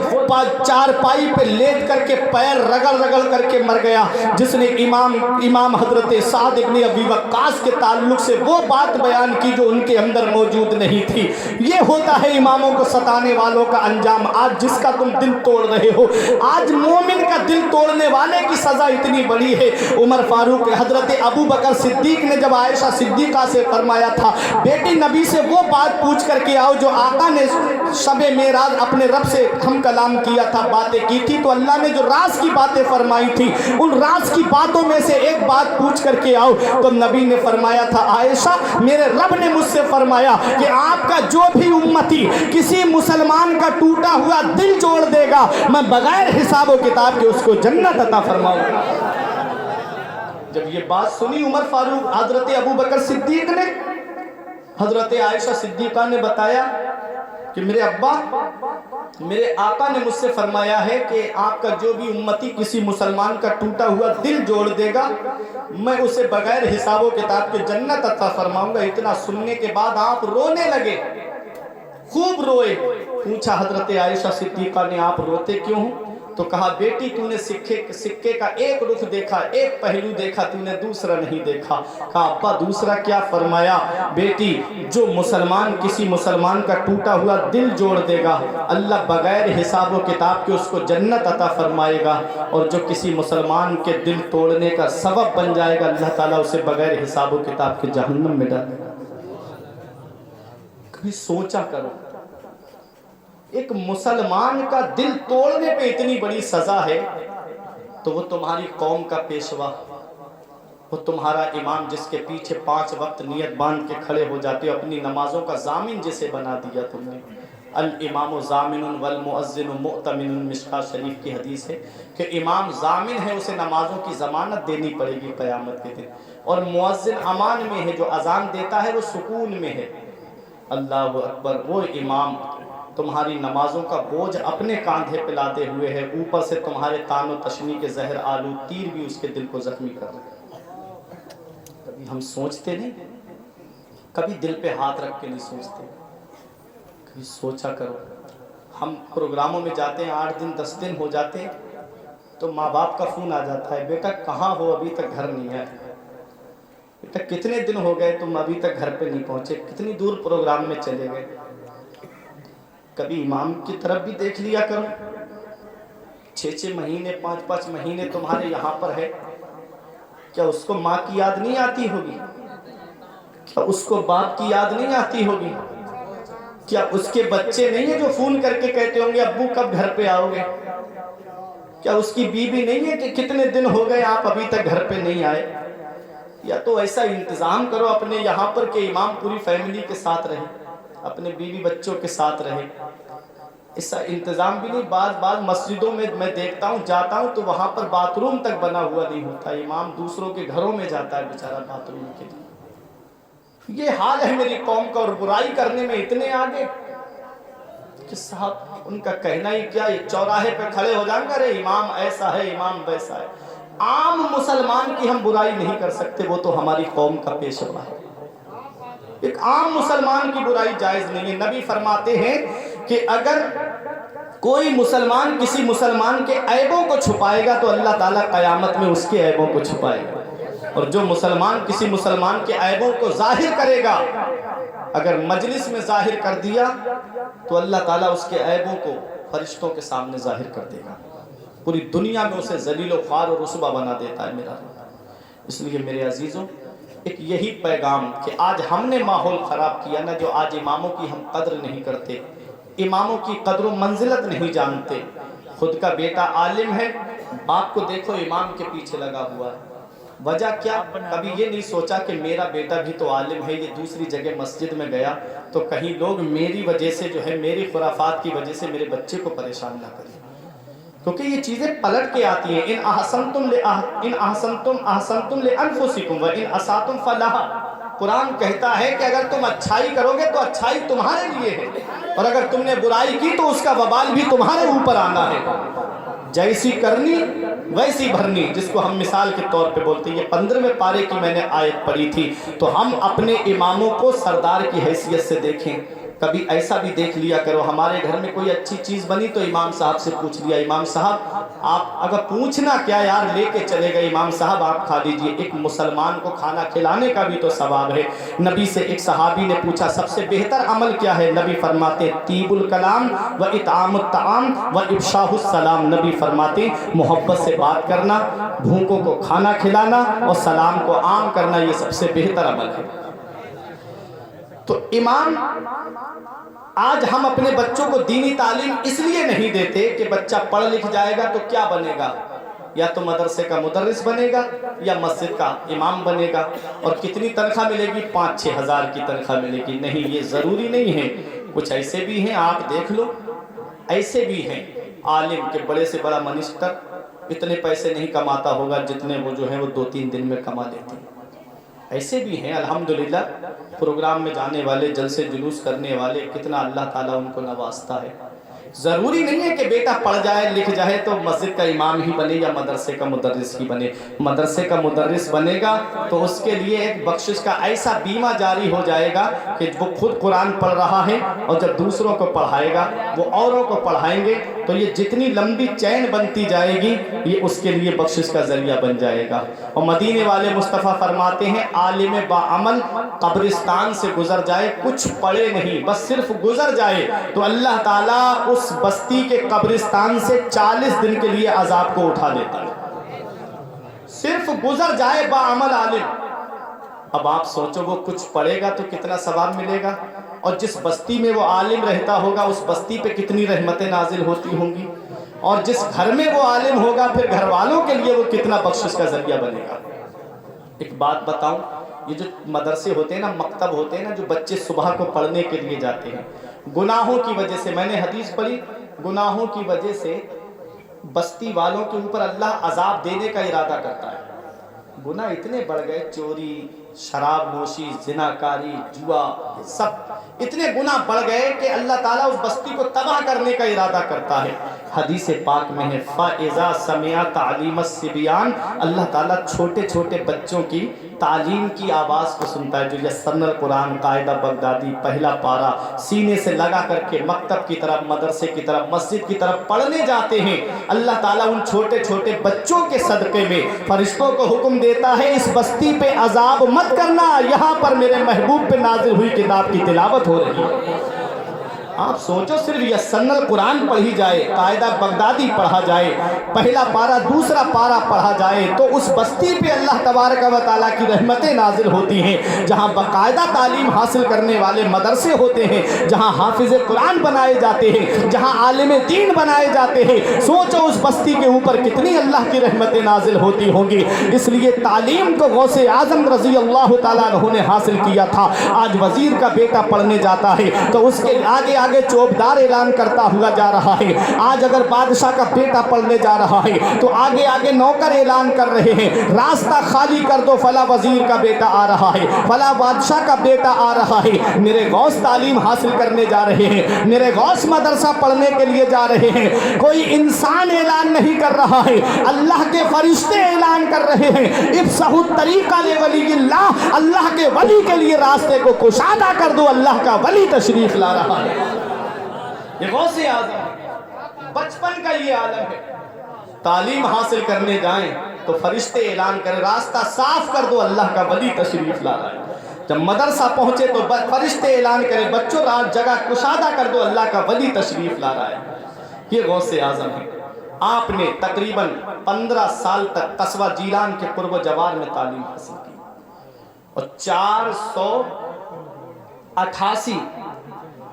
4 पाई पे लेट करके पैर रगड़ करके मर गया, जिसने इमाम हजरत साद इब्न अबी वक्कास के ताल्लुक से वो बात बात बयान की जो उनके अंदर मौजूद नहीं थी। ये होता है इमामों को सताने वालों का अंजाम। आज जिसका तुम दिल तोड़ रहे हो, आज मोमिन का दिल तोड़ने वाले की सजा इतनी बड़ी है। उमर फारूक, हजरत अबू बकर सिद्दीक ने जब आयशा सिद्दीका से फरमाया था, बेटी नबी से वो बात पूछ करके आओ जो आका ने शबे मेराज अपने रब से हम कलाम किया था, बातें की थी, तो अल्लाह ने जो राज की बातें फरमाई थी, उन राज की बातों में से एक बात पूछ करके आओ। तो नबी ने फरमाया था, आयशा मेरे रब ने मुझसे फरमाया कि आपका जो भी उम्मती किसी मुसलमान का टूटा हुआ दिल जोड़ देगा, मैं बगैर हिसाब व किताब के उसको जन्नत अता फरमाऊंगा। जब ये बात सुनी उमर फारूक, हजरत अबू बकर सिद्दीक ने, हजरत आयशा सिद्दीका ने बताया कि मेरे अब्बा, मेरे आका ने मुझसे फरमाया है कि आपका जो भी उम्मती किसी मुसलमान का टूटा हुआ दिल जोड़ देगा, मैं उसे बगैर हिसाबो किताब के जन्नत अता फरमाऊंगा। इतना सुनने के बाद आप रोने लगे, खूब रोए। पूछा हजरत आयशा सिद्दीका ने, आप रोते क्यों हो? तो कहा, बेटी तूने सिक्के का एक रुख देखा, एक पहलू देखा, तूने दूसरा नहीं देखा। कहा, अब्बा दूसरा क्या? फरमाया, बेटी जो मुसलमान किसी मुसलमान का टूटा हुआ दिल जोड़ देगा, अल्लाह बगैर हिसाब व किताब के उसको जन्नत अता फरमाएगा, और जो किसी मुसलमान के दिल तोड़ने का सबब बन जाएगा, अल्लाह ताला उसे बगैर हिसाब व किताब के जहन्नम में डालेगा। कभी सोचा करो, एक मुसलमान का दिल तोड़ने पे इतनी बड़ी सजा है, तो वो तुम्हारी कौम का पेशवा, वो तुम्हारा इमाम जिसके पीछे 5 वक्त नियत बांध के खड़े हो जाते हो, अपनी नमाजों का जामिन जिसे बना दिया तुमने। अल इमाम जामिनुन वल मुअज्जिनु मुअतमिनुन, मिशकात शरीफ की हदीस है कि इमाम जामिन है, उसे नमाजों की ज़मानत देनी पड़ेगी क़यामत के दिन, और मुअज्जिन अमान में है, जो अजान देता है वो सुकून में है। अल्लाहु अकबर। वो इमाम तुम्हारी नमाजों का बोझ अपने कांधे पे लाते हुए है, ऊपर से तुम्हारे तानो तशनी के जहर आलू तीर भी उसके दिल को जख्मी कर रहे हैं। कभी हम सोचते नहीं, कभी दिल पे हाथ रख के नहीं सोचते, कभी सोचा करो। हम प्रोग्रामों में जाते हैं, 8 दिन 10 दिन हो जाते हैं, तो माँ बाप का फ़ोन आ जाता है, बेटा कहाँ हो, अभी तक घर नहीं आए, बेटा कितने दिन हो गए तुम अभी तक घर पे नहीं पहुँचे, कितनी दूर प्रोग्राम में चले गए। कभी इमाम की तरफ भी देख लिया करो, 6-6 महीने 5-5 महीने तुम्हारे यहाँ पर है, क्या उसको माँ की याद नहीं आती होगी? क्या उसको बाप की याद नहीं आती होगी? क्या उसके बच्चे नहीं है जो फोन करके कहते होंगे अब्बू कब घर पे आओगे? क्या उसकी बीवी नहीं है कि कितने दिन हो गए आप अभी तक घर पे नहीं आए? या तो ऐसा इंतजाम करो अपने यहाँ पर कि इमाम पूरी फैमिली के साथ रहे, अपने बीवी बच्चों के साथ रहे। ऐसा इंतजाम भी नहीं। बार मस्जिदों में मैं देखता हूँ, जाता हूँ तो वहाँ पर बाथरूम तक बना हुआ नहीं होता, इमाम दूसरों के घरों में जाता है बेचारा बाथरूम के लिए। ये हाल है मेरी कौम का, और बुराई करने में इतने आगे कि साहब उनका कहना ही क्या, ये चौराहे पे खड़े हो जाएंगे, अरे इमाम ऐसा है, इमाम वैसा है। आम मुसलमान की हम बुराई नहीं कर सकते, वो तो हमारी कौम का पेशवा है। एक आम मुसलमान की बुराई जायज नहीं है। नबी फरमाते हैं कि अगर कोई मुसलमान किसी मुसलमान के ऐबों को छुपाएगा तो अल्लाह ताला क़यामत में उसके ऐबों को छुपाएगा, और जो मुसलमान किसी मुसलमान के ऐबों को जाहिर करेगा, अगर मजलिस में जाहिर कर दिया तो अल्लाह ताला उसके ऐबों को फरिश्तों के सामने जाहिर कर देगा, पूरी दुनिया में उसे जलील ख्वार और रुसवा बना देता है मेरा। इसलिए मेरे अजीज़ों, एक यही पैगाम कि आज हमने माहौल ख़राब किया ना, जो आज इमामों की हम कद्र नहीं करते, इमामों की कद्र मंजिलत नहीं जानते। खुद का बेटा आलिम है, बाप को देखो इमाम के पीछे लगा हुआ है, वजह क्या? कभी ये नहीं सोचा कि मेरा बेटा भी तो आलिम है, ये दूसरी जगह मस्जिद में गया तो कहीं लोग मेरी वजह से जो है, मेरी खुराफात की वजह से मेरे बच्चे को परेशान ना करें, क्योंकि ये चीज़ें पलट के आती हैं। इन अहसनतुम ले अनफुसिकुम व इन असातुम फलाहा। कुरान कहता है कि अगर तुम अच्छाई करोगे तो अच्छाई तुम्हारे लिए है, और अगर तुमने बुराई की तो उसका वबाल भी तुम्हारे ऊपर आना है। जैसी करनी वैसी भरनी, जिसको हम मिसाल के तौर पे बोलते हैं। ये 15वें पारे की मैंने आयत पढ़ी थी। तो हम अपने इमामों को सरदार की हैसियत से देखें, कभी ऐसा भी देख लिया करो, हमारे घर में कोई अच्छी चीज़ बनी तो इमाम साहब से पूछ लिया, इमाम साहब आप अगर पूछना क्या यार लेके चले गए, इमाम साहब आप खा लीजिए। एक मुसलमान को खाना खिलाने का भी तो सवाब है। नबी से एक सहाबी ने पूछा सबसे बेहतर अमल क्या है? नबी फरमाते तीबुल कलाम व इतामुत ताम व इफ्शाहुस सलाम। नबी फरमाते मोहब्बत से बात करना, भूखों को खाना खिलाना और सलाम को आम करना, ये सबसे बेहतर अमल है। तो इमाम, आज हम अपने बच्चों को दीनी तालीम इसलिए नहीं देते कि बच्चा पढ़ लिख जाएगा तो क्या बनेगा, या तो मदरसे का मुदर्रिस बनेगा या मस्जिद का इमाम बनेगा, और कितनी तनख्वाह मिलेगी? 5-6 हज़ार की तनख्वाह मिलेगी। नहीं, ये ज़रूरी नहीं है। कुछ ऐसे भी हैं, आप देख लो, ऐसे भी हैं आलिम के बड़े से बड़ा मिनिस्टर इतने पैसे नहीं कमाता होगा जितने वो जो है वो 2-3 दिन में कमा लेते हैं। ऐसे भी हैं अल्हम्दुलिल्लाह, प्रोग्राम में जाने वाले, जलसे जुलूस करने वाले, कितना अल्लाह ताला उनको नवाजता है। ज़रूरी नहीं है कि बेटा पढ़ जाए लिख जाए तो मस्जिद का इमाम ही बने या मदरसे का मुदर्रिस ही बने। मदरसे का मुदर्रिस बनेगा तो उसके लिए एक बख्शिश का ऐसा बीमा जारी हो जाएगा कि वो खुद कुरान पढ़ रहा है और जब दूसरों को पढ़ाएगा वो औरों को पढ़ाएंगे, तो ये जितनी लंबी चैन बनती जाएगी ये उसके लिए बख्शिश का जरिया बन जाएगा। और मदीने वाले मुस्तफ़ा फरमाते हैं आलिम बाअमल कब्रिस्तान से गुजर जाए, कुछ पढ़े नहीं, बस सिर्फ गुजर जाए, तो अल्लाह ताला उस बस्ती के कब्रिस्तान से 40 दिन के लिए अजाब को उठा देता है। सिर्फ गुजर जाए बाअमल आलिम। अब आप सोचो वो कुछ पढ़ेगा तो कितना सवाब मिलेगा, और जिस बस्ती में वो आलिम रहता होगा उस बस्ती पे कितनी रहमतें नाजिल होती होंगी, और जिस घर में वो आलिम होगा फिर घर वालों के लिए वो कितना बख्शिश का जरिया बनेगा। एक बात बताऊं, ये जो मदरसे होते हैं ना, मकतब होते हैं ना, जो बच्चे सुबह को पढ़ने के लिए जाते हैं, गुनाहों की वजह से, मैंने हदीस पढ़ी, गुनाहों की वजह से बस्ती वालों के ऊपर अल्लाह अजाब देने का इरादा करता है। गुनाह इतने बढ़ गए, चोरी, शराब नोशी, जिनाकारी, जुआ, सब इतने गुनाह बढ़ गए कि अल्लाह ताला उस बस्ती को तबाह करने का इरादा करता है। हदीस पाक में है फ़ाइज़ा समिया तालीम सिबियान, अल्लाह ताला छोटे छोटे बच्चों की तालीम की आवाज़ को सुनता है। जो यस्सरनल कुरान कायदा बगदादी पहला पारा सीने से लगा करके मकतब की तरफ, मदरसे की तरफ, मस्जिद की तरफ पढ़ने जाते हैं, अल्लाह ताला उन छोटे छोटे बच्चों के सदक़े में फरिश्तों को हुक्म देता है इस बस्ती पे अजाब मत करना, यहाँ पर मेरे महबूब पे नाजिल हुई किताब की तिलावत हो रही है। आप सोचो, सिर्फ यस्सरनल कुरान पढ़ी जाए, कायदा बगदादी पढ़ा जाए, पहला पारा दूसरा पारा पढ़ा जाए, तो उस बस्ती पे अल्लाह तबारक व तआला की रहमतें नाजिल होती हैं। जहाँ बाकायदा तालीम हासिल करने वाले मदरसे होते हैं, जहाँ हाफिज़ कुरान बनाए जाते हैं, जहाँ आलिम दीन बनाए जाते हैं, सोचो उस बस्ती के ऊपर कितनी अल्लाह की रहमतें नाजिल होती होंगी। इसलिए तालीम को गौसे आज़म रज़ी अल्लाह तआला अन्हु ने हासिल किया था। आज वज़ीर का बेटा पढ़ने जाता है तो उसके आगे आगे चौबदार ऐलान करता हुआ जा रहा है। आज अगर बादशाह का बेटा पढ़ने जा रहा है तो आगे आगे नौकर ऐलान कर रहे हैं, रास्ता खाली कर दो, फला वजीर का बेटा आ रहा है, फला बादशाह का बेटा आ रहा है। मेरे गौस तालीम हासिल करने जा रहे हैं, मेरे गौस मदरसा पढ़ने के लिए जा रहे हैं। कोई इंसान ऐलान नहीं कर रहा है, अल्लाह के फरिश्ते ऐलान कर रहे हैं। इफ्सहु तरीका ले वलील्लाह, अल्लाह के वली के लिए रास्ते को कुशादा कर दो, अल्लाह का वली तशरीफ ला रहा है। ये गौसे आज़म बचपन का ये आलम है। तालीम हासिल करने जाएं तो फरिश्ते ऐलान करें रास्ता साफ कर दो, अल्लाह का वली तशरीफ ला रहा है। जब मदरसा पहुंचे तो फरिश्ते ऐलान करें बच्चों रात जगह कुशादा कर दो, अल्लाह का वली तशरीफ ला रहा है। ये गौसे आज़म है। आपने तकरीबन 15 साल तक कस्बा जीलान के पूर्व जवार में तालीम हासिल की और 488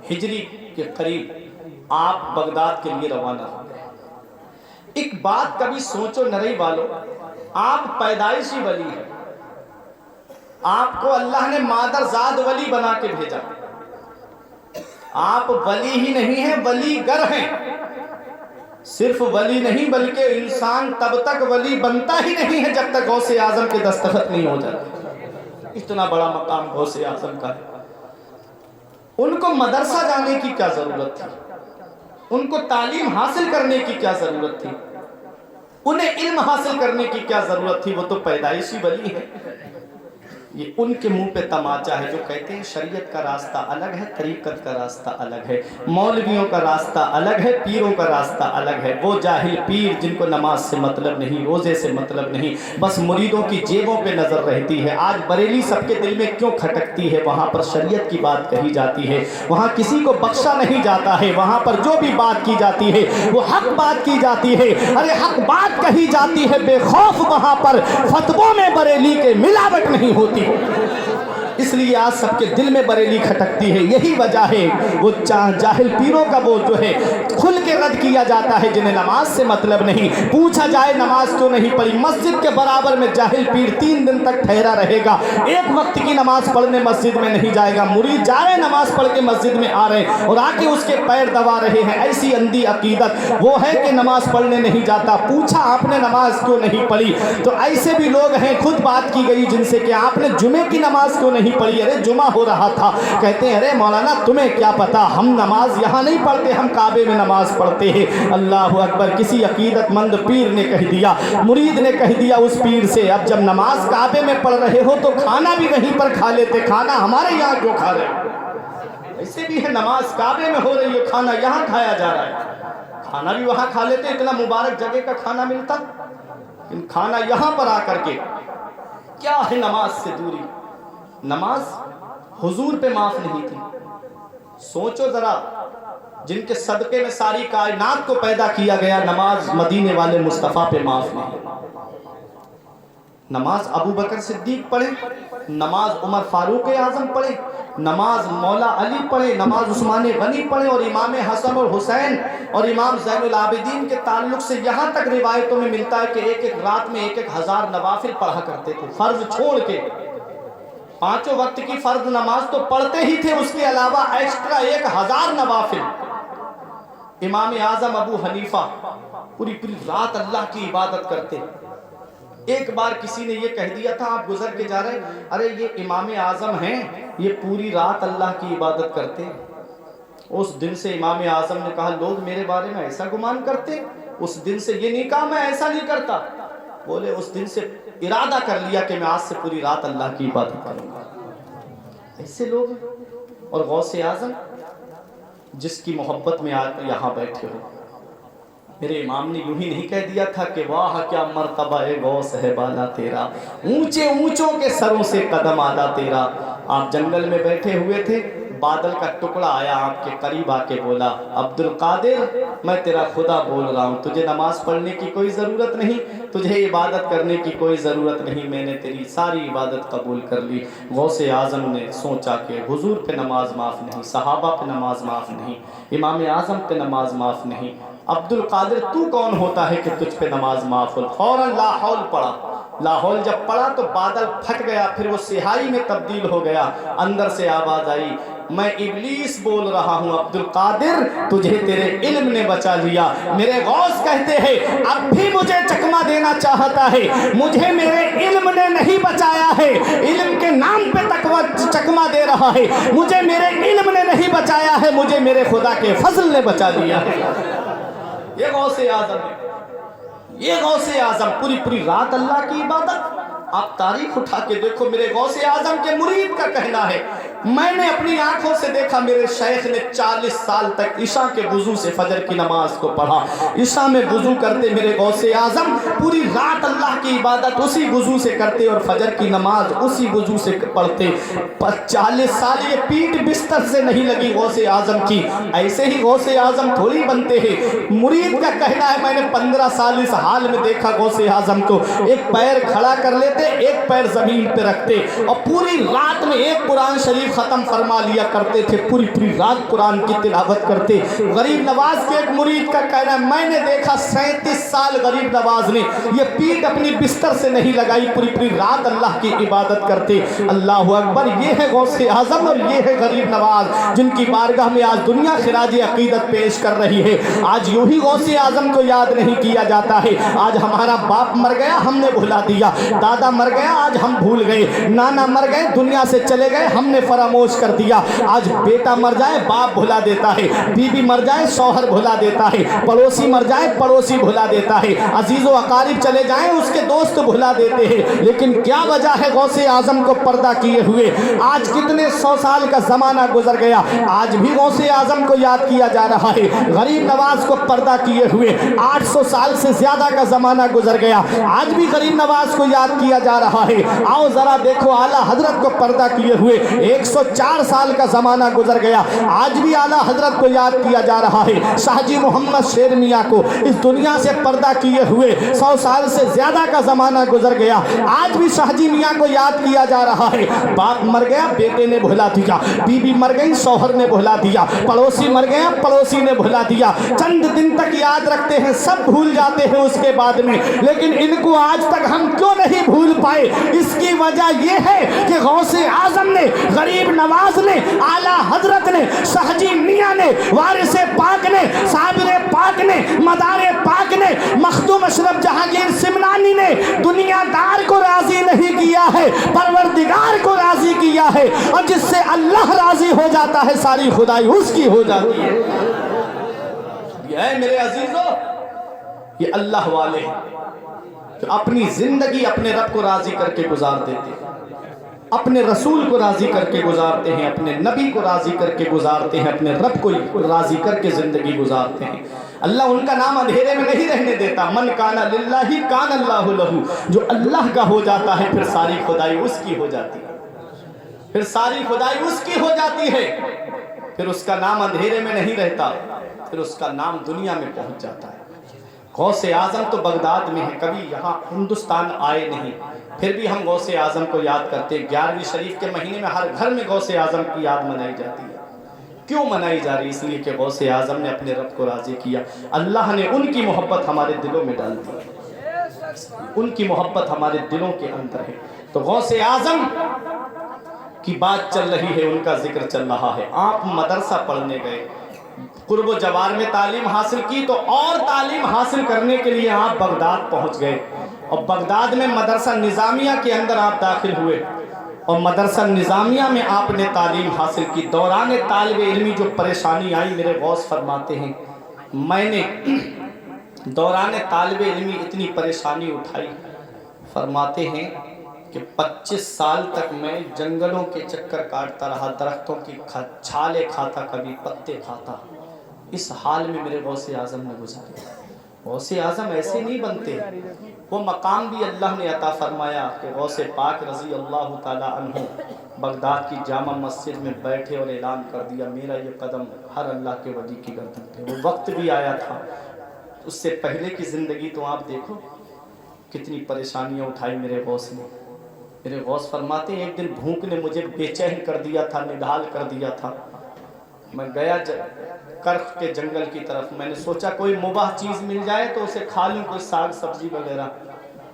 हिजरी के करीब आप बगदाद के लिए रवाना हो गए। एक बात कभी सोचो नरई वालों, आप पैदाइशी वली हैं, आपको अल्लाह ने मादरजाद वली बना के भेजा। आप वली ही नहीं हैं, वलीगर हैं। सिर्फ वली नहीं बल्कि इंसान तब तक वली बनता ही नहीं है जब तक गौसे आजम के दस्तखत नहीं हो जाते। इतना बड़ा मकाम गौसे आजम का है। उनको मदरसा जाने की क्या जरूरत थी, उनको तालीम हासिल करने की क्या जरूरत थी, उन्हें इल्म हासिल करने की क्या जरूरत थी, वो तो पैदाइशी वली है। ये उनके मुंह पे तमाचा है जो कहते हैं शरीयत का रास्ता अलग है, तरीक़त का रास्ता अलग है, मौलवियों का रास्ता अलग है, पीरों का रास्ता अलग है। वो जाहिल पीर जिनको नमाज से मतलब नहीं, रोज़े से मतलब नहीं, बस मुरीदों की जेबों पे नज़र रहती है। आज बरेली सबके दिल में क्यों खटकती है? वहाँ पर शरीयत की बात कही जाती है, वहाँ किसी को बख्शा नहीं जाता है, वहाँ पर जो भी बात की जाती है वो हक बात की जाती है। अरे हक बात कही जाती है बेखौफ, वहाँ पर फतवों में बरेली के मिलावट नहीं होती। इसलिए आज सबके दिल में बरेली खटकती है। यही वजह है वो जाहिल पीरों का वो जो है खुल के रद्द किया जाता है जिन्हें नमाज से मतलब नहीं। पूछा जाए नमाज क्यों नहीं पढ़ी, मस्जिद के बराबर में जाहिल पीर 3 दिन तक ठहरा रहेगा, एक वक्त की नमाज पढ़ने मस्जिद में नहीं जाएगा। मुरीद जा रहे नमाज पढ़ के मस्जिद में आ रहे और आके उसके पैर दबा रहे हैं। ऐसी अंधी अकीदत वो है कि नमाज पढ़ने नहीं जाता। पूछा आपने नमाज क्यों नहीं पढ़ी, तो ऐसे भी लोग हैं, खुद बात की गई जिनसे कि आपने जुमे की नमाज क्यों नहीं पढ़ी? अरे जुमा हो रहा था, कहते हैं अरे मौलाना तुम्हें क्या पता, हम नमाज यहाँ नहीं पढ़ते, हम काबे में नमाज पढ़ते हैं। अल्लाह अकबर। किसी अकीदतमंद पीर ने कह दिया, मुरीद ने कह दिया उस पीर से, अब जब नमाज काबे में पढ़ रहे हो तो खाना भी वहीं पर खा लेते, खाना हमारे यहाँ क्यों खा रहे हो? ऐसे भी है, नमाज काबे में हो रही है, खाना यहाँ खाया जा रहा है, खाना भी वहाँ खा लेते, इतना मुबारक जगह का खाना मिलता, लेकिन खाना यहाँ पर आकर के क्या है नमाज से दूरी। नमाज हुजूर पे माफ नहीं थी। सोचो जरा, जिनके सदके में सारी कायनात को पैदा किया गया, नमाज मदीने वाले मुस्तफ़ा पे माफ नहीं। नमाज अबू बकर सिद्दीक पढ़े, नमाज उमर फारूक आजम पढ़े, नमाज मौला अली पढ़े, नमाज उस्मान गनी पढ़े, और इमाम हसन और हुसैन और इमाम ज़ैनुल आबिदीन के ताल्लुक से यहाँ तक रिवायतों में मिलता है कि एक एक रात में 1-1 हज़ार नवाफिल पढ़ा करते थे, फर्ज छोड़ के। 5 वक्त की फर्ज नमाज तो पढ़ते ही थे, उसके अलावा एक्स्ट्रा 1000 नवाफिल। इमाम आजम अबू हनीफा पूरी रात अल्लाह की इबादत करते। एक बार किसी ने ये कह दिया था, आप गुजर के जा रहे, अरे ये इमाम आजम हैं, ये पूरी रात अल्लाह की इबादत करते। उस दिन से इमाम आजम ने कहा, लोग मेरे बारे में ऐसा गुमान करते। उस दिन से ये नहीं कहा मैं ऐसा नहीं करता, बोले उस दिन से इरादा कर लिया कि मैं आज से पूरी रात अल्लाह की इबादत करूंगा। ऐसे लोग। और गौसे आजम जिसकी मोहब्बत में आज यहाँ बैठे हो, मेरे इमाम ने यूं ही नहीं कह दिया था कि वाह क्या मर्तबा है गौस है बाला तेरा, ऊंचे ऊंचों के सरों से कदम आला तेरा। आप जंगल में बैठे हुए थे, बादल का टुकड़ा आया आपके करीब आके बोला, अब्दुल कादिर मैं तेरा खुदा बोल रहा हूँ, तुझे नमाज पढ़ने की कोई ज़रूरत नहीं, तुझे इबादत करने की कोई ज़रूरत नहीं, मैंने तेरी सारी इबादत कबूल कर ली। गौसे आज़म ने सोचा कि हुजूर पे नमाज माफ़ नहीं, सहाबा पे नमाज माफ़ नहीं, इमाम आज़म पे नमाज माफ़ नहीं, अब्दुल कादिर तू कौन होता है कि तुझ पे नमाज माफ़ हो। फौरन लाहौल पढ़ा। लाहौल जब पढ़ा तो बादल फट गया, फिर वो सिहाई में तब्दील हो गया। अंदर से आवाज़ आई, मैं इब्लीस बोल रहा हूँ अब्दुल कादिर, तुझे तेरे इल्म ने बचा लिया। मेरे गौस कहते हैं अब भी मुझे चकमा देना चाहता है, मुझे मेरे इल्म ने नहीं बचाया है, इल्म के नाम पे चकमा दे रहा है, मुझे मेरे इल्म ने नहीं बचाया है, मुझे मेरे खुदा के फजल ने बचा लिया है। ये गौसे आजम है, ये गौसे आजम पूरी रात अल्लाह की इबादत। आप तारीख उठा के देखो, मेरे गौसे आजम के मुरीद का कहना है, मैंने अपनी आंखों से देखा मेरे शेख ने 40 साल तक ईशा के वुजू से फजर की नमाज को पढ़ा। ईशा में वुजू करते मेरे गौसे आजम, पूरी रात अल्लाह की इबादत उसी वुजू से करते और फजर की नमाज उसी वुजू से पढ़ते। 40 साल ये पीठ बिस्तर से नहीं लगी गौसे आजम की। ऐसे ही गौसे आजम थोड़ी बनते हैं। मुरीद का कहना है, मैंने 15 साल इस हाल में देखा गौसे आजम को, एक पैर खड़ा कर लेते, एक पैर जमीन पे रखते और पूरी रात में एक कुरान शरीफ खत्म फरमा लिया करते थे, पूरी रात कुरान की तिलावत करते। गरीब नवाज के एक मुरीद का कहना है, मैंने देखा 37 साल गरीब नवाज ने ये पीठ अपनी बिस्तर से नहीं लगाई, पूरी रात अल्लाह की इबादत करते। अल्लाह अकबर। ये है गौसे आजम और ये है गरीब नवाज, जिनकी बारगाह में आज दुनिया खिराज अकीदत पेश कर रही है। आज यूं ही गौसे आजम को याद नहीं किया जाता है। आज हमारा बाप मर गया, हमने भुला दिया, दादा दादा मर गया आज हम भूल गए, नाना मर गए दुनिया से चले गए हमने फरामोश कर दिया। आज बेटा मर जाए बाप भुला देता है, बीवी मर जाए शौहर भुला देता है, पड़ोसी मर जाए पड़ोसी भुला देता है, अजीज़ व अकारिब चले जाएं उसके दोस्त भुला देते हैं। लेकिन क्या वजह है गौसे आजम को पर्दा किए हुए? आज कितने 100 साल का ज़माना गुजर गया, आज भी गौसे आजम को याद किया जा रहा है। गरीब नवाज को पर्दा किए हुए 800 साल से ज़्यादा का ज़माना गुजर गया, आज भी गरीब नवाज को याद किया जा रहा है। आओ ज़रा देखो आला हजरत को पर्दा किए हुए 104 साल का ज़माना गुजर गया, आज भी आला हजरत को याद किया जा रहा है। शाहजी मोहम्मद शेर मियाँ को इस दुनिया से पर्दा किए हुए 100 साल से ज़्यादा का ज़माना गुजर गया, आज भी शाहजी मियाँ को याद किया जा रहा है। बाप मर गया बेटे ने भुला दिया, बीवी मर गई शौहर ने भुला दिया, पड़ोसी मर गया पड़ोसी ने भुला दिया। चंद दिन तक याद रखते हैं सब भूल जाते हैं उसके बाद में, लेकिन इनको आज तक हम क्यों नहीं भूल पाए? इसकी वजह यह है कि गौसे आजम ने, गरीब नवाज ने, आला हजरत ने, शाहजी मियाँ ने, वारिसे पाक ने, साबिरे पाक ने, मदारे पाक ने, मखदूम अशरफ जहांगीर सिमनानी ने दुनियादार को राजी नहीं किया है, परवरदिगार को राजी किया है। और जिससे अल्लाह राजी हो जाता है सारी खुदाई उसकी हो जाती है। ये मेरे अजीजों ये अल्लाह वाले हैं जो अपनी जिंदगी अपने रब को राजी करके गुजार देते हैं, अपने रसूल को राजी करके गुजारते हैं, अपने नबी को राजी करके गुजारते हैं, अपने रब को राजी करके ज़िंदगी गुजारते हैं। अल्लाह उनका नाम अंधेरे में नहीं रहने देता। मन काना लिल्लाही कान अल्लाहु लहू, जो अल्लाह का हो जाता है फिर सारी खुदाई उसकी हो जाती है, फिर सारी खुदाई उसकी हो जाती है, फिर उसका नाम अंधेरे में नहीं रहता, फिर उसका नाम दुनिया में पहुंच जाता है। गौसे आज़म तो बगदाद में है, कभी यहाँ हिंदुस्तान आए नहीं, फिर भी हम गौसे आज़म को याद करते हैं। 11वीं शरीफ के महीने में हर घर में गौसे आज़म की याद मनाई जाती है। क्यों मनाई जा रही? इसलिए कि गौसे आज़म ने अपने रब को राज़ी किया, अल्लाह ने उनकी मोहब्बत हमारे दिलों में डाल दी, उनकी मोहब्बत हमारे दिलों के अंदर है। तो गौसे आज़म की बात चल रही है, उनका जिक्र चल रहा है। आप मदरसा पढ़ने गए, कुर्ब जवार में तालीम हासिल की, तो और तालीम हासिल करने के लिए आप बगदाद पहुंच गए और बगदाद में मदरसा निज़ामिया के अंदर आप दाखिल हुए और मदरसा निज़ामिया में आपने तालीम हासिल की। दौरान तालिब इल्मी जो परेशानी आई, मेरे गौस फरमाते हैं मैंने दौरान तालिब इल्मी इतनी परेशानी उठाई, फरमाते हैं कि 25 साल तक मैं जंगलों के चक्कर काटता रहा, दरख्तों की छाले खाता, कभी पत्ते खाता। इस हाल में मेरे गौसे आज़म ने गुजारे। गौसे आज़म ऐसे नहीं बनते, वो मकाम भी अल्लाह ने अता फरमाया कि गौसे पाक रज़ी अल्लाह ताला अन्हु बगदाद की जामा मस्जिद में बैठे और ऐलान कर दिया मेरा ये कदम हर अल्लाह के वली की गर्दन पे। वो वक्त भी आया था, उससे पहले की ज़िंदगी तो आप देखो कितनी परेशानियाँ उठाई मेरे गौस ने। मेरे गौस फरमाते एक दिन भूख ने मुझे बेचैन कर दिया था, निढाल कर दिया था। मैं गया कर्फ के जंगल की तरफ, मैंने सोचा कोई मुबाह चीज़ मिल जाए तो उसे खा लूँ, कोई साग सब्जी वगैरह।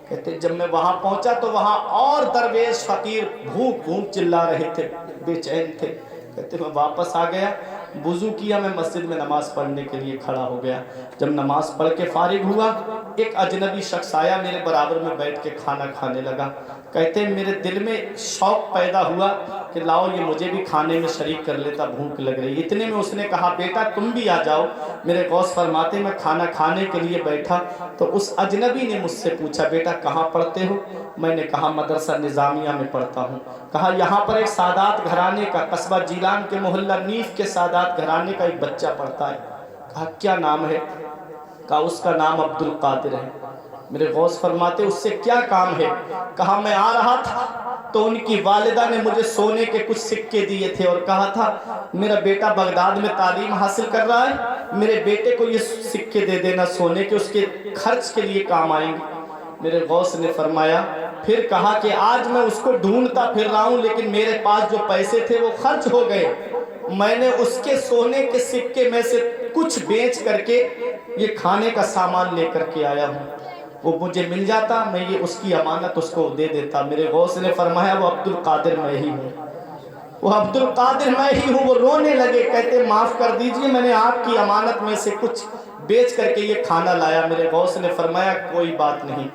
कहते जब मैं वहाँ पहुँचा तो वहाँ और दरवेश फ़कीर भूख भूख चिल्ला रहे थे, बेचैन थे। कहते मैं वापस आ गया, वुज़ू किया, मैं मस्जिद में नमाज़ पढ़ने के लिए खड़ा हो गया। जब नमाज़ पढ़ के फारिग हुआ, एक अजनबी शख्स आया मेरे बराबर में बैठ के खाना खाने लगा। कहते मेरे दिल में शौक़ पैदा हुआ कि लाओ ये मुझे भी खाने में शरीक कर लेता, भूख लग रही। इतने में उसने कहा बेटा तुम भी आ जाओ। मेरे गौस फरमाते मैं खाना खाने के लिए बैठा तो उस अजनबी ने मुझसे पूछा बेटा कहाँ पढ़ते हो? मैंने कहा मदरसा निज़ामिया में पढ़ता हूँ। कहा यहाँ पर एक सादात घराने का, कस्बा जीलान के मोहल्ला नीफ के सादात घराने का एक बच्चा पढ़ता है। कहा क्या नाम है? कहा उसका नाम अब्दुल कादिर है। मेरे गौस फरमाते उससे क्या काम है? कहा मैं आ रहा था तो उनकी वालिदा ने मुझे सोने के कुछ सिक्के दिए थे और कहा था मेरा बेटा बगदाद में तालीम हासिल कर रहा है, मेरे बेटे को ये सिक्के दे देना सोने के, उसके खर्च के लिए काम आएंगे। मेरे गौस ने फरमाया, फिर कहा कि आज मैं उसको ढूंढता फिर रहा हूँ लेकिन मेरे पास जो पैसे थे वो खर्च हो गए। मैंने उसके सोने के सिक्के में से कुछ बेच करके ये खाने का सामान लेकर के आया हूँ, वो मुझे मिल जाता मैं ये उसकी अमानत उसको दे देता। मेरे गौस ने फरमाया वो अब्दुल कादिर मैं ही हूँ, वो अब्दुल कादिर मैं ही हूँ। वो रोने लगे, कहते माफ़ कर दीजिए मैंने आपकी अमानत में से कुछ बेच करके ये खाना लाया। मेरे गौस ने फरमाया कोई बात नहीं,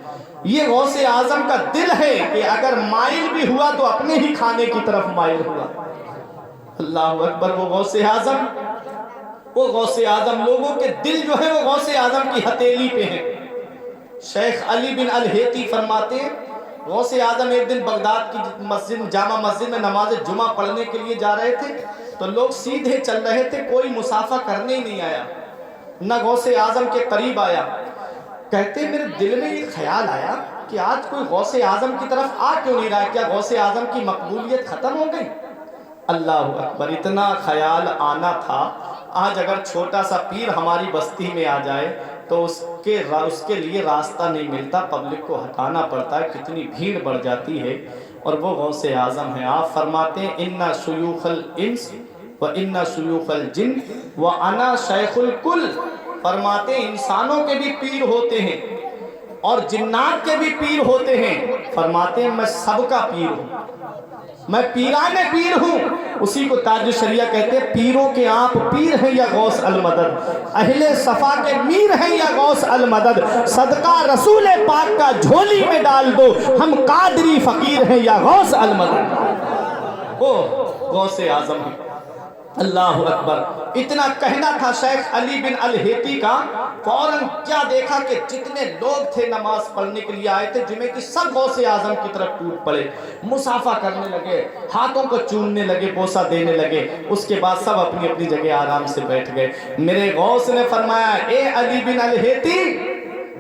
ये गौसे आजम का दिल है कि अगर माइल भी हुआ तो अपने ही खाने की तरफ माइल हुआ। अल्लाह अकबर। वो गौसे आजम लोगों के दिल जो है वो गौसे आजम की हथेली पे है। शेख अली बिन अल हेती फरमाते हैं गौसे आजम एक दिन बगदाद की मस्जिद जामा मस्जिद में नमाज जुमा पढ़ने के लिए जा रहे थे तो लोग सीधे चल रहे थे, कोई मुसाफा करने ही नहीं आया, न गौसे आजम के करीब आया। कहते मेरे दिल में ये ख्याल आया कि आज कोई गौसे आजम की तरफ आ क्यों नहीं रहा है, क्या गौसे आजम की मकबूलियत खत्म हो गई। अल्लाह अकबर। इतना ख्याल आना था। आज अगर छोटा सा पीर हमारी बस्ती में आ जाए तो उसके लिए रास्ता नहीं मिलता, पब्लिक को हटाना पड़ता है, कितनी भीड़ बढ़ जाती है। और वो गौसे आजम है। आप फरमाते हैं इन्ना शुयूखल इंस व इन्ना शुयूखल जिन व अना शैखुल कुल। फरमाते इंसानों के भी पीर होते हैं और जिन्नात के भी पीर होते हैं। फरमाते हैं मैं सबका पीर हूँ, मैं पीराने पीर हूँ। उसी को ताज शरिया कहते हैं पीरों के आप पीर हैं या गौस अल मदद, अहले सफा के मीर हैं या गौस अल मदद। सदका रसूल पाक का झोली में डाल दो, हम कादरी फकीर हैं या गौस अल मदद। वो गौसे आजम है। अल्लाह अकबर। इतना कहना था शेख अली बिन अल हेती का, फौरन क्या देखा कि जितने लोग थे नमाज पढ़ने के लिए आए थे जुमे की, सब गौसे आजम की तरफ टूट पड़े, मुसाफा करने लगे, हाथों को चूमने लगे, बोसा देने लगे। उसके बाद सब अपनी अपनी जगह आराम से बैठ गए। मेरे गौस ने फरमाया ए अली बिन अल हेती,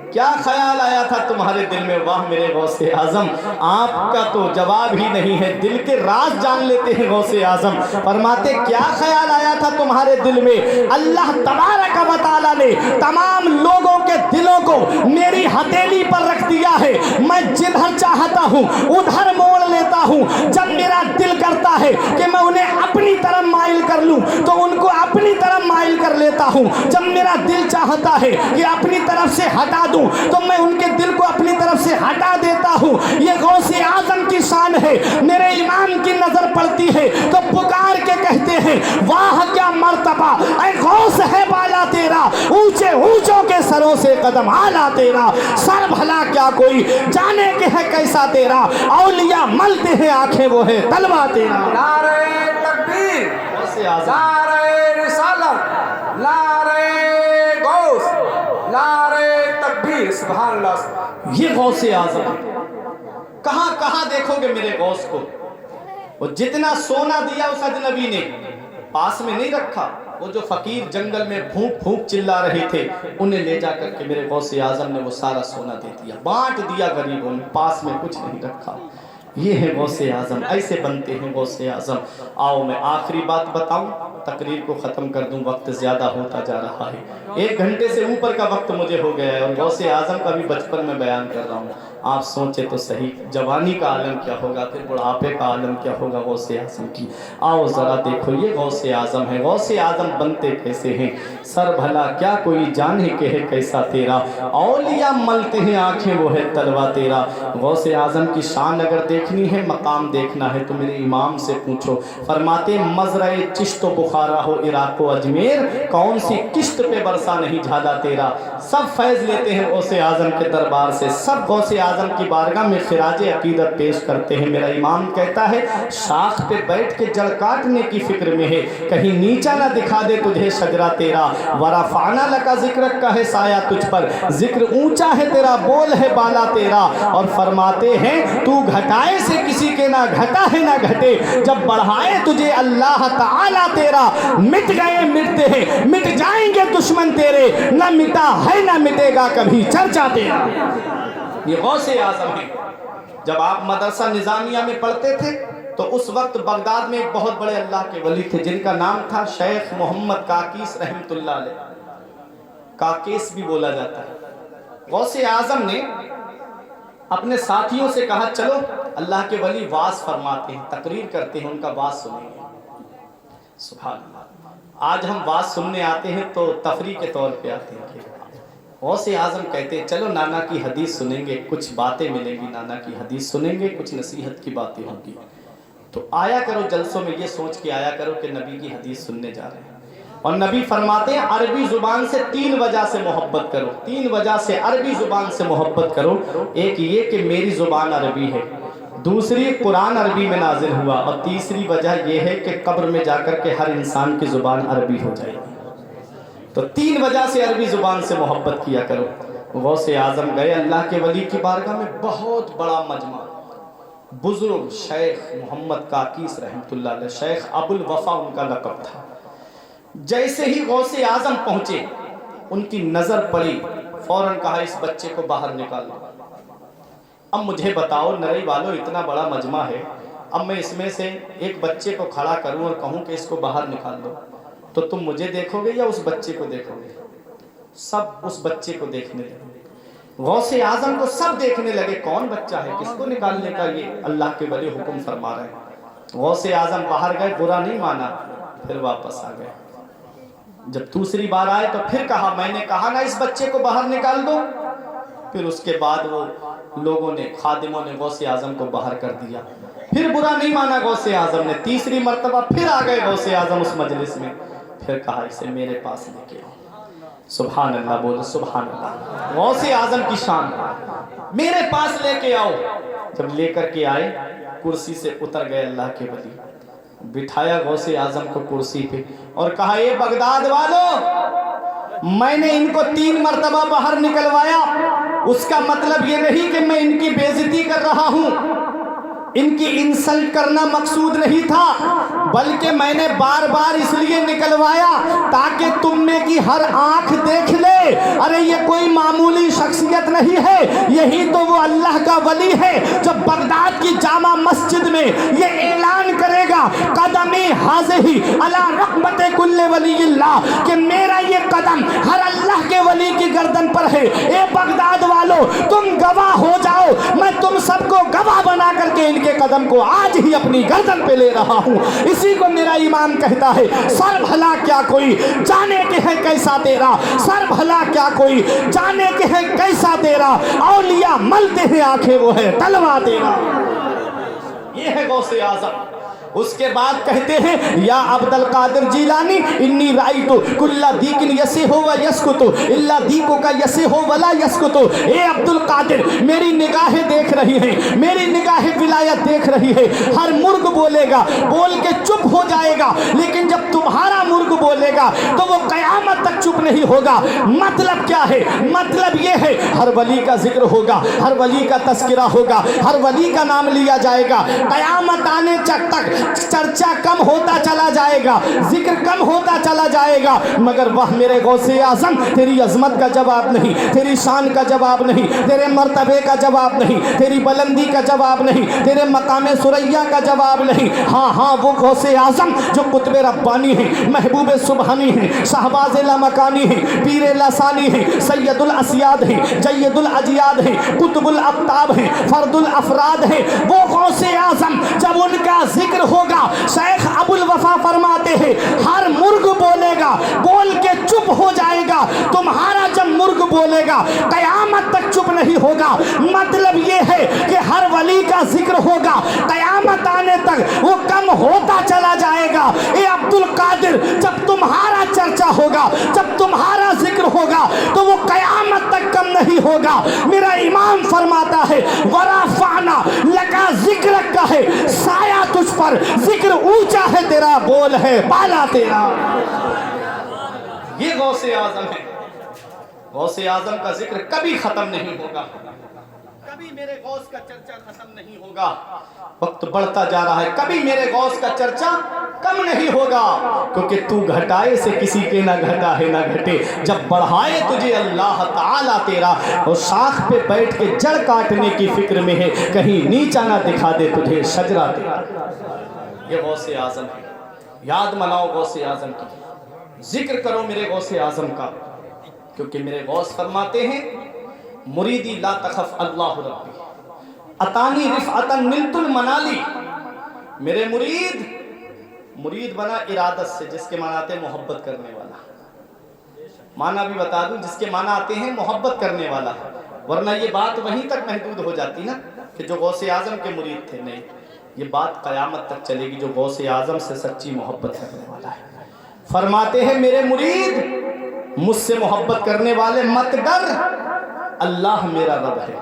क्या ख्याल आया था तुम्हारे दिल में। वाह मेरे गौसे आजम, आपका तो जवाब ही नहीं है, दिल के राज जान लेते हैं गौसे आजम। फरमाते क्या ख्याल आया था तुम्हारे दिल में। अल्लाह तबारक व तआला ने तमाम लोगों के दिलों को मेरी हथेली पर रख दिया है। मैं जिधर चाहता हूँ उधर मोड़ लेता हूँ। जब मेरा दिल करता है कि मैं उन्हें अपनी तरफ माइल कर लूँ तो उनको अपनी तरफ माइल कर लेता हूँ। जब मेरा दिल चाहता है कि अपनी तरफ से हटा दूँ तो मैं उनके दिल को अपनी तरफ से हटा देता हूँ। ये गौसे आजम की शान है। मेरे इमाम की नजर पड़ती है तो पुकार के कहते हैं वाह क्या मर्तबा, ऐ गौस है बाला तेरा, ऊंचे ऊंचों के सरों से कदम आला तेरा। सर भला क्या कोई जाने के है कैसा तेरा, औलिया मलते हैं आंखें वो है तलवा तेरा। नारे तकबीर, गौसे आजम, नारे रिसालत, नारे गौस, नारे तकबीर, सुभान अल्लाह। ये गौसे आजम है। कहां कहां देखोगे मेरे गौस को। वो जितना सोना दिया उस अजनबी ने पास में नहीं रखा। वो जो फकीर जंगल में भूख भूख चिल्ला रहे थे उन्हें ले जा करके मेरे गौसे आजम ने वो सारा सोना दे दिया, बांट दिया गरीबों में, पास में कुछ नहीं रखा। ये है गौसे आजम, ऐसे बनते हैं गौसे आजम। आओ मैं आखिरी बात बताऊं, तकरीर को ख़त्म कर दूं, वक्त ज़्यादा होता जा रहा है। 1 घंटे से ऊपर का वक्त मुझे हो गया है और गौसे आजम का भी बचपन में बयान कर रहा हूँ। आप सोचे तो सही, जवानी का आलम क्या होगा, फिर बुढ़ापे का आलम क्या होगा गौसे आजम की। आओ ज़रा देखो, ये गौसे आजम है। गौसे आजम बनते कैसे हैं, सर भला क्या कोई जाने के है कैसा तेरा, औलिया मलते हैं आँखें वो है तलवा तेरा। गौसे आजम की शान अगर देखनी है, मकाम देखना है तो मेरे इमाम से पूछो। फरमाते मजरे चिश्त बुखारा हो इराक व अजमेर, कौन सी किश्त पे बरसा नहीं झाला तेरा। सब फैज़ लेते हैं गौसे आजम के दरबार से, सब गौसे आजम की बारगाह में खिराजे अकीदत पेश करते हैं। मेरा इमाम कहता है शाख पे बैठ के जड़ काटने की फिक्र में है, कहीं नीचा ना दिखा दे तुझे शजरा तेरा। वरफ़अना लका ज़िक्र का है साया तुझ पर, जिक्र ऊंचा है तेरा, बोल है बाला तेरा। और फरमाते हैं तू घटाए से किसी के ना घटा है ना घटे, जब बढ़ाए तुझे अल्लाह ताला तेरा। मिट गए मिटते हैं, मिट जाएंगे दुश्मन तेरे, न मिटा है न मिटेगा कभी चर्चा तेरा। ये गौसे आजम है। जब आप मदरसा निज़ामिया में पढ़ते थे तो उस वक्त बगदाद में एक बहुत बड़े अल्लाह के वली थे जिनका नाम था शेख मोहम्मद काकीस रहमतुल्लाह अलैह, काकीस भी बोला जाता है। गौसे आजम ने अपने साथियों से कहा चलो अल्लाह के वली वाज फरमाते हैं, तकरीर करते हैं, उनका वाज सुनेंगे। सुभान अल्लाह। आज हम वाज सुनने आते हैं तो तफरीह के तौर पे आते हैं। गौसे आजम कहते हैं चलो नाना की हदीस सुनेंगे, कुछ बातें मिलेंगी, नाना की हदीस सुनेंगे, कुछ नसीहत की बातें होंगी। तो आया करो जलसों में, ये सोच के आया करो कि नबी की हदीस सुनने जा रहे हैं। اور نبی فرماتے ہیں عربی زبان سے 3 وجہ سے محبت کرو، 3 وجہ سے عربی زبان سے محبت کرو۔ ایک یہ کہ میری زبان عربی ہے، دوسری قرآن عربی میں نازل ہوا، اور تیسری وجہ یہ ہے کہ قبر میں جا کر کے ہر انسان کی زبان عربی ہو جائے گی۔ تو 3 وجہ سے عربی زبان سے محبت کیا کرو۔ غوث اعظم گئے اللہ کے ولی کی بارگاہ میں، بہت بڑا مجمع، بزرگ شیخ محمد کاکیس رحمۃ اللہ علیہ، شیخ ابو الوفا ان کا لقب تھا۔ جیسے ہی غوث اعظم پہنچے ان کی نظر پڑی، فوراً کہا اس بچے کو باہر نکال دو۔ اب مجھے بتاؤ نرئی والو، اتنا بڑا مجمع ہے، اب میں اس میں سے ایک بچے کو کھڑا کروں اور کہوں کہ اس کو باہر نکال دو، تو تم مجھے دیکھو گے یا اس بچے کو دیکھو گے؟ سب اس بچے کو دیکھنے لگے۔ غوث اعظم کو سب دیکھنے لگے، کون بچہ ہے، کس کو نکالنے کا یہ اللہ کے ولی حکم فرما رہے ہیں۔ غوث اعظم باہر گئے، برا نہیں مانا، پھر واپس آ گئے۔ جب دوسری بار آئے تو پھر کہا میں نے کہا نا اس بچے کو باہر نکال دو۔ پھر اس کے بعد وہ لوگوں نے، خادموں نے غوث اعظم کو باہر کر دیا۔ پھر برا نہیں مانا غوث اعظم نے، تیسری مرتبہ پھر آ گئے غوث اعظم اس مجلس میں، پھر کہا اسے میرے پاس لے کے آؤ۔ سبحان اللہ بولو، سبحان اللہ، غوث اعظم کی شان، میرے پاس لے کے آؤ۔ جب لے کر کے آئے، کرسی سے اتر گئے اللہ کے ولی، بٹھایا غوث اعظم کو کرسی پہ اور کہا اے بغداد والو، میں نے ان کو 3 مرتبہ باہر نکلوایا، اس کا مطلب یہ نہیں کہ میں ان کی بے عزتی کر رہا ہوں، ان کی انسلٹ کرنا مقصود نہیں تھا، بلکہ میں نے بار بار اس لیے نکلوایا تاکہ تم میں کی ہر آنکھ دیکھ لے، ارے یہ کوئی معمولی شخصیت نہیں ہے، یہی تو وہ اللہ کا ولی ہے جو بغداد کی جامع مسجد میں یہ اعلان کرے گا قدمی حاضی علی رقبت کل ولی اللہ، کہ میرا یہ قدم ہر اللہ کے ولی کی گردن پر ہے۔ اے بغداد والو، تم گواہ ہو جاؤ، میں تم سب کو گواہ بنا کر کے ان کے قدم کو آج ہی اپنی گردن پہ لے رہا ہوں۔ اسی کو میرا ایمان کہتا ہے، سر بھلا کیا کوئی جانے کے ہے کیسا تیرا، سر بھلا کیا کوئی جانے کے ہے کیسا تیرا، اولیاء ملتے ہیں آنکھیں وہ ہے تلوا تیرا۔ یہ ہے غوث اعظم۔ اس کے بعد کہتے ہیں یا عبد القادر جیلانی انی رأیت کل دیک یسیح و یسکت الا دیکک یسیح ولا یسکت۔ اے عبد القادر، میری نگاہیں دیکھ رہی ہیں، میری نگاہیں ولایت دیکھ رہی ہے، ہر مرغ بولے گا، بول کے چپ ہو جائے گا، لیکن جب تمہارا مرغ بولے گا تو وہ قیامت تک چپ نہیں ہوگا۔ مطلب کیا ہے؟ مطلب یہ ہے ہر ولی کا ذکر ہوگا، ہر ولی کا تذکرہ ہوگا، ہر ولی کا نام لیا جائے گا، قیامت آنے تک چرچا کم ہوتا چلا جائے گا، ذکر کم ہوتا چلا جائے گا، مگر وہ میرے غوث اعظم تیری عظمت کا جواب نہیں، تیری شان کا جواب نہیں، تیرے مرتبے کا جواب نہیں، تیری بلندی کا جواب نہیں، تیرے مقام ثریا کا جواب نہیں۔ ہاں ہاں، وہ غوث اعظم جو قطب ربانی ہیں، محبوب سبحانی ہیں، شہباز لامکانی ہیں، پیر لسانی ہیں، سید الاسیاد ہیں، جید الاجیاد ہیں، قطب الابطاب ہیں، فرد الافراد ہیں، وہ غوث اعظم جب ان کا ذکر ہوگا، شیخ ابو الوفا فرماتے ہیں ہر مرغ بولے گا، بول کے چپ ہو جائے گا، تمہارا جب مرغ بولے گا قیامت تک چپ نہیں ہوگا۔ مطلب یہ ہے کہ ہر ولی کا ذکر ہوگا، قیامت آنے تک وہ کم ہوتا چلا جائے گا۔ اے عبد القادر، جب تمہارا چرچا ہوگا، جب تمہارا ذکر ہوگا تو وہ قیامت تک کم نہیں ہوگا۔ میرا امام فرماتا ہے ورفعنا لکا ذکرک کا ہے، سایہ تجھ پر، ذکر اونچا ہے تیرا، بول ہے بالا تیرا۔ یہ غوث اعظم ہے۔ غوث اعظم کا ذکر کبھی ختم نہیں ہوگا، کبھی میرے غوث کا چرچا ختم نہیں ہوگا۔ وقت بڑھتا جا رہا ہے، کبھی میرے غوث کا چرچا کم نہیں ہوگا، کیونکہ تو گھٹائے سے کسی کے نہ گھٹا ہے نہ گھٹے، جب بڑھائے تجھے اللہ تعالیٰ تیرا، اور شاخ پہ بیٹھ کے جڑ کاٹنے کی فکر میں ہے، کہیں نیچا نہ دکھا دے تجھے شجرہ تیرا۔ یہ غوث اعظم ہے۔ یاد مناؤ غوث اعظم کی، ذکر کرو میرے غوث اعظم کا، کیونکہ میرے غوث فرماتے ہیں مریدی لا تخف اللہ ربی اتانی رفعتا نلت المنالی۔ میرے مرید بنا ارادت سے، جس کے معنی آتے ہیں محبت کرنے والا، معنی بھی بتا دوں جس کے معنی آتے ہیں محبت کرنے والا، ورنہ یہ بات وہیں تک محدود ہو جاتی نا کہ جو غوث اعظم کے مرید تھے، نہیں، یہ بات قیامت تک چلے گی جو غوث اعظم سے سچی محبت کرنے والا ہے۔ फरमाते हैं मेरे मुरीद, मुझसे मोहब्बत करने वाले मत डर, अल्लाह मेरा रब है,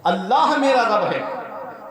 अल्लाह मेरा रब है।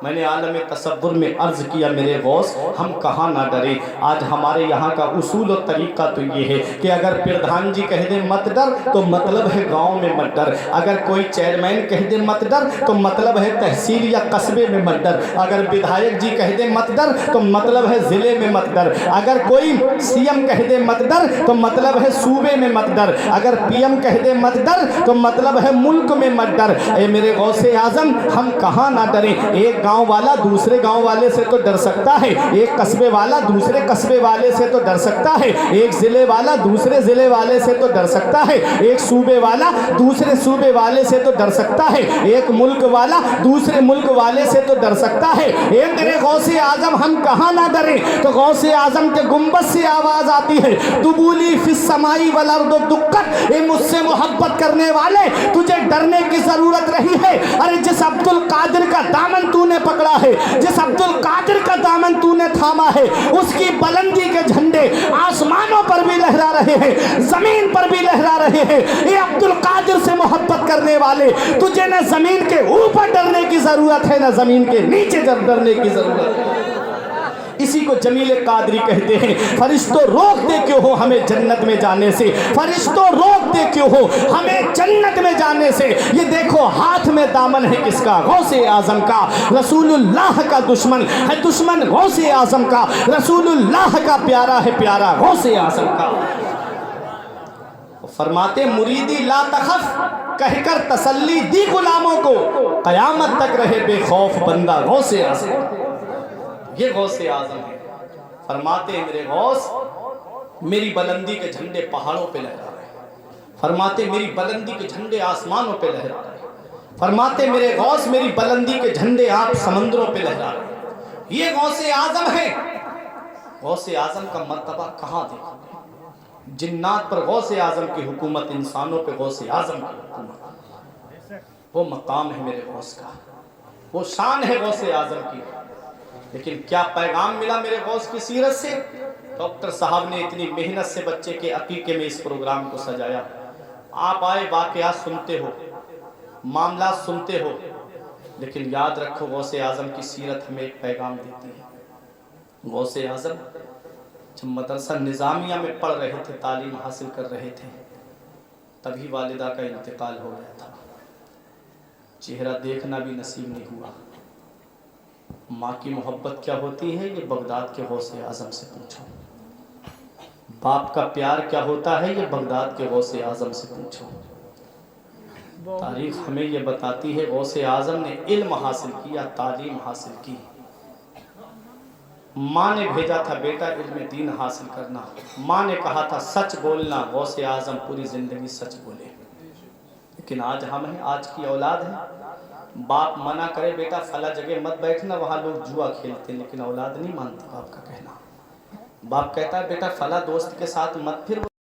मैंने आलम तसव्वुर में अर्ज किया मेरे गौस, हम कहाँ ना डरे। आज हमारे यहाँ का उसूल और तरीका तो ये है कि अगर प्रधान जी कह दे मत डर तो मतलब है गांव में मत डर, अगर कोई चेयरमैन कह दे मत डर तो मतलब है तहसील या कस्बे में मत डर, अगर विधायक जी कह दे मत डर तो मतलब है ज़िले में मत डर, अगर कोई सीएम कह दे मत डर तो मतलब है सूबे में मत डर, अगर पीएम कह दे मत डर तो मतलब है मुल्क में मत डर। ए मेरे गौसे आज़म, हम कहाँ ना डरें। एक गांव वाला दूसरे गांव वाले से तो डर सकता है, एक कस्बे वाला दूसरे कस्बे वाले से तो डर सकता है, एक जिले वाला दूसरे जिले वाले से तो डर सकता है, एक सूबे वाला दूसरे सूबे वाले से तो डर सकता है, एक मुल्क वाला दूसरे मुल्क वाले से तो डर सकता है। ए मेरे गौसे आजम, हम कहाँ ना डरें। तो गौसे आजम के गुंबद से आवाज आती है, दुबूली फिस समाई वल अर्दु दुक्कत, ए मुझसे मोहब्बत करने वाले तुझे डरने की जरूरत रही है। अरे जिस अब्दुल कादिर का दामन तूने पकड़ा है, जिस अब्दुल कादिर का दामन तूने थामा है, उसकी बुलंदी के झंडे आसमानों पर भी लहरा रहे हैं, जमीन पर भी लहरा रहे हैं। ये अब्दुल कादिर से मोहब्बत करने वाले, तुझे न जमीन के ऊपर डरने की जरूरत है न जमीन के नीचे डरने की जरूरत है। इसी को जमील कादरी कहते हैं। फरिश्तों रोकते क्यों हो हमें जन्नत में जाने से, फरिश्तों रोकते क्यों हो हमें जन्नत में जाने से। ये देखो हाथ में दामन है किसका, गौसे आजम का। रसूलुल्लाह का दुश्मन है दुश्मन गौसे आजम का, रसूलुल्लाह का प्यारा है प्यारा गौसे आजम का। फरमाते मुरीदी ला तखफ, कहकर तसल्ली दी गुलामों को, कयामत तक रहे बेखौफ बंदा गौसे आजम। ये गौसे आजम है। फरमाते हैं मेरे गौस, मेरी बुलंदी के झंडे पहाड़ों पे लहरा रहे हैं, फरमाते मेरी बुलंदी के झंडे आसमानों पे लहरा रहे हैं, फरमाते मेरे गौस मेरी बुलंदी के झंडे आप समंदरों पे लहरा रहे हैं। ये गौसे आजम है। गौसे आजम का मर्तबा कहाँ देखोगे? जिन्नात पर गौसे आजम की हुकूमत, इंसानों पे गौसे आजम की हुकूमत। वो मकाम है मेरे गौस का, वो शान है गौसे आजम की। लेकिन क्या पैगाम मिला मेरे गौस की सीरत से? डॉक्टर साहब ने इतनी मेहनत से बच्चे के अकीके में इस प्रोग्राम को सजाया। आप आए, वाक़यात सुनते हो, मामला सुनते हो, लेकिन याद रखो गौसे आजम की सीरत हमें एक पैगाम देती है। गौसे आजम जब मदरसा निज़ामिया में पढ़ रहे थे, तालीम हासिल कर रहे थे, तभी वालिदा का इंतकाल हो गया था। चेहरा देखना भी नसीब नहीं हुआ। माँ की मोहब्बत क्या होती है ये बगदाद के गौसे आजम से पूछो, बाप का प्यार क्या होता है ये बगदाद के गौसे आजम से पूछो। तारीख हमें ये बताती है गौसे आजम ने इल्म हासिल किया, तालीम हासिल की। माँ ने भेजा था बेटा इल्म दीन हासिल करना, माँ ने कहा था सच बोलना, गौसे आजम पूरी ज़िंदगी सच बोले। लेकिन आज हम हैं, आज की औलाद है, बाप मना करे बेटा फला जगह मत बैठना, वहाँ लोग जुआ खेलते, लेकिन औलाद नहीं मानती बाप का कहना। बाप कहता है बेटा फला दोस्त के साथ मत फिर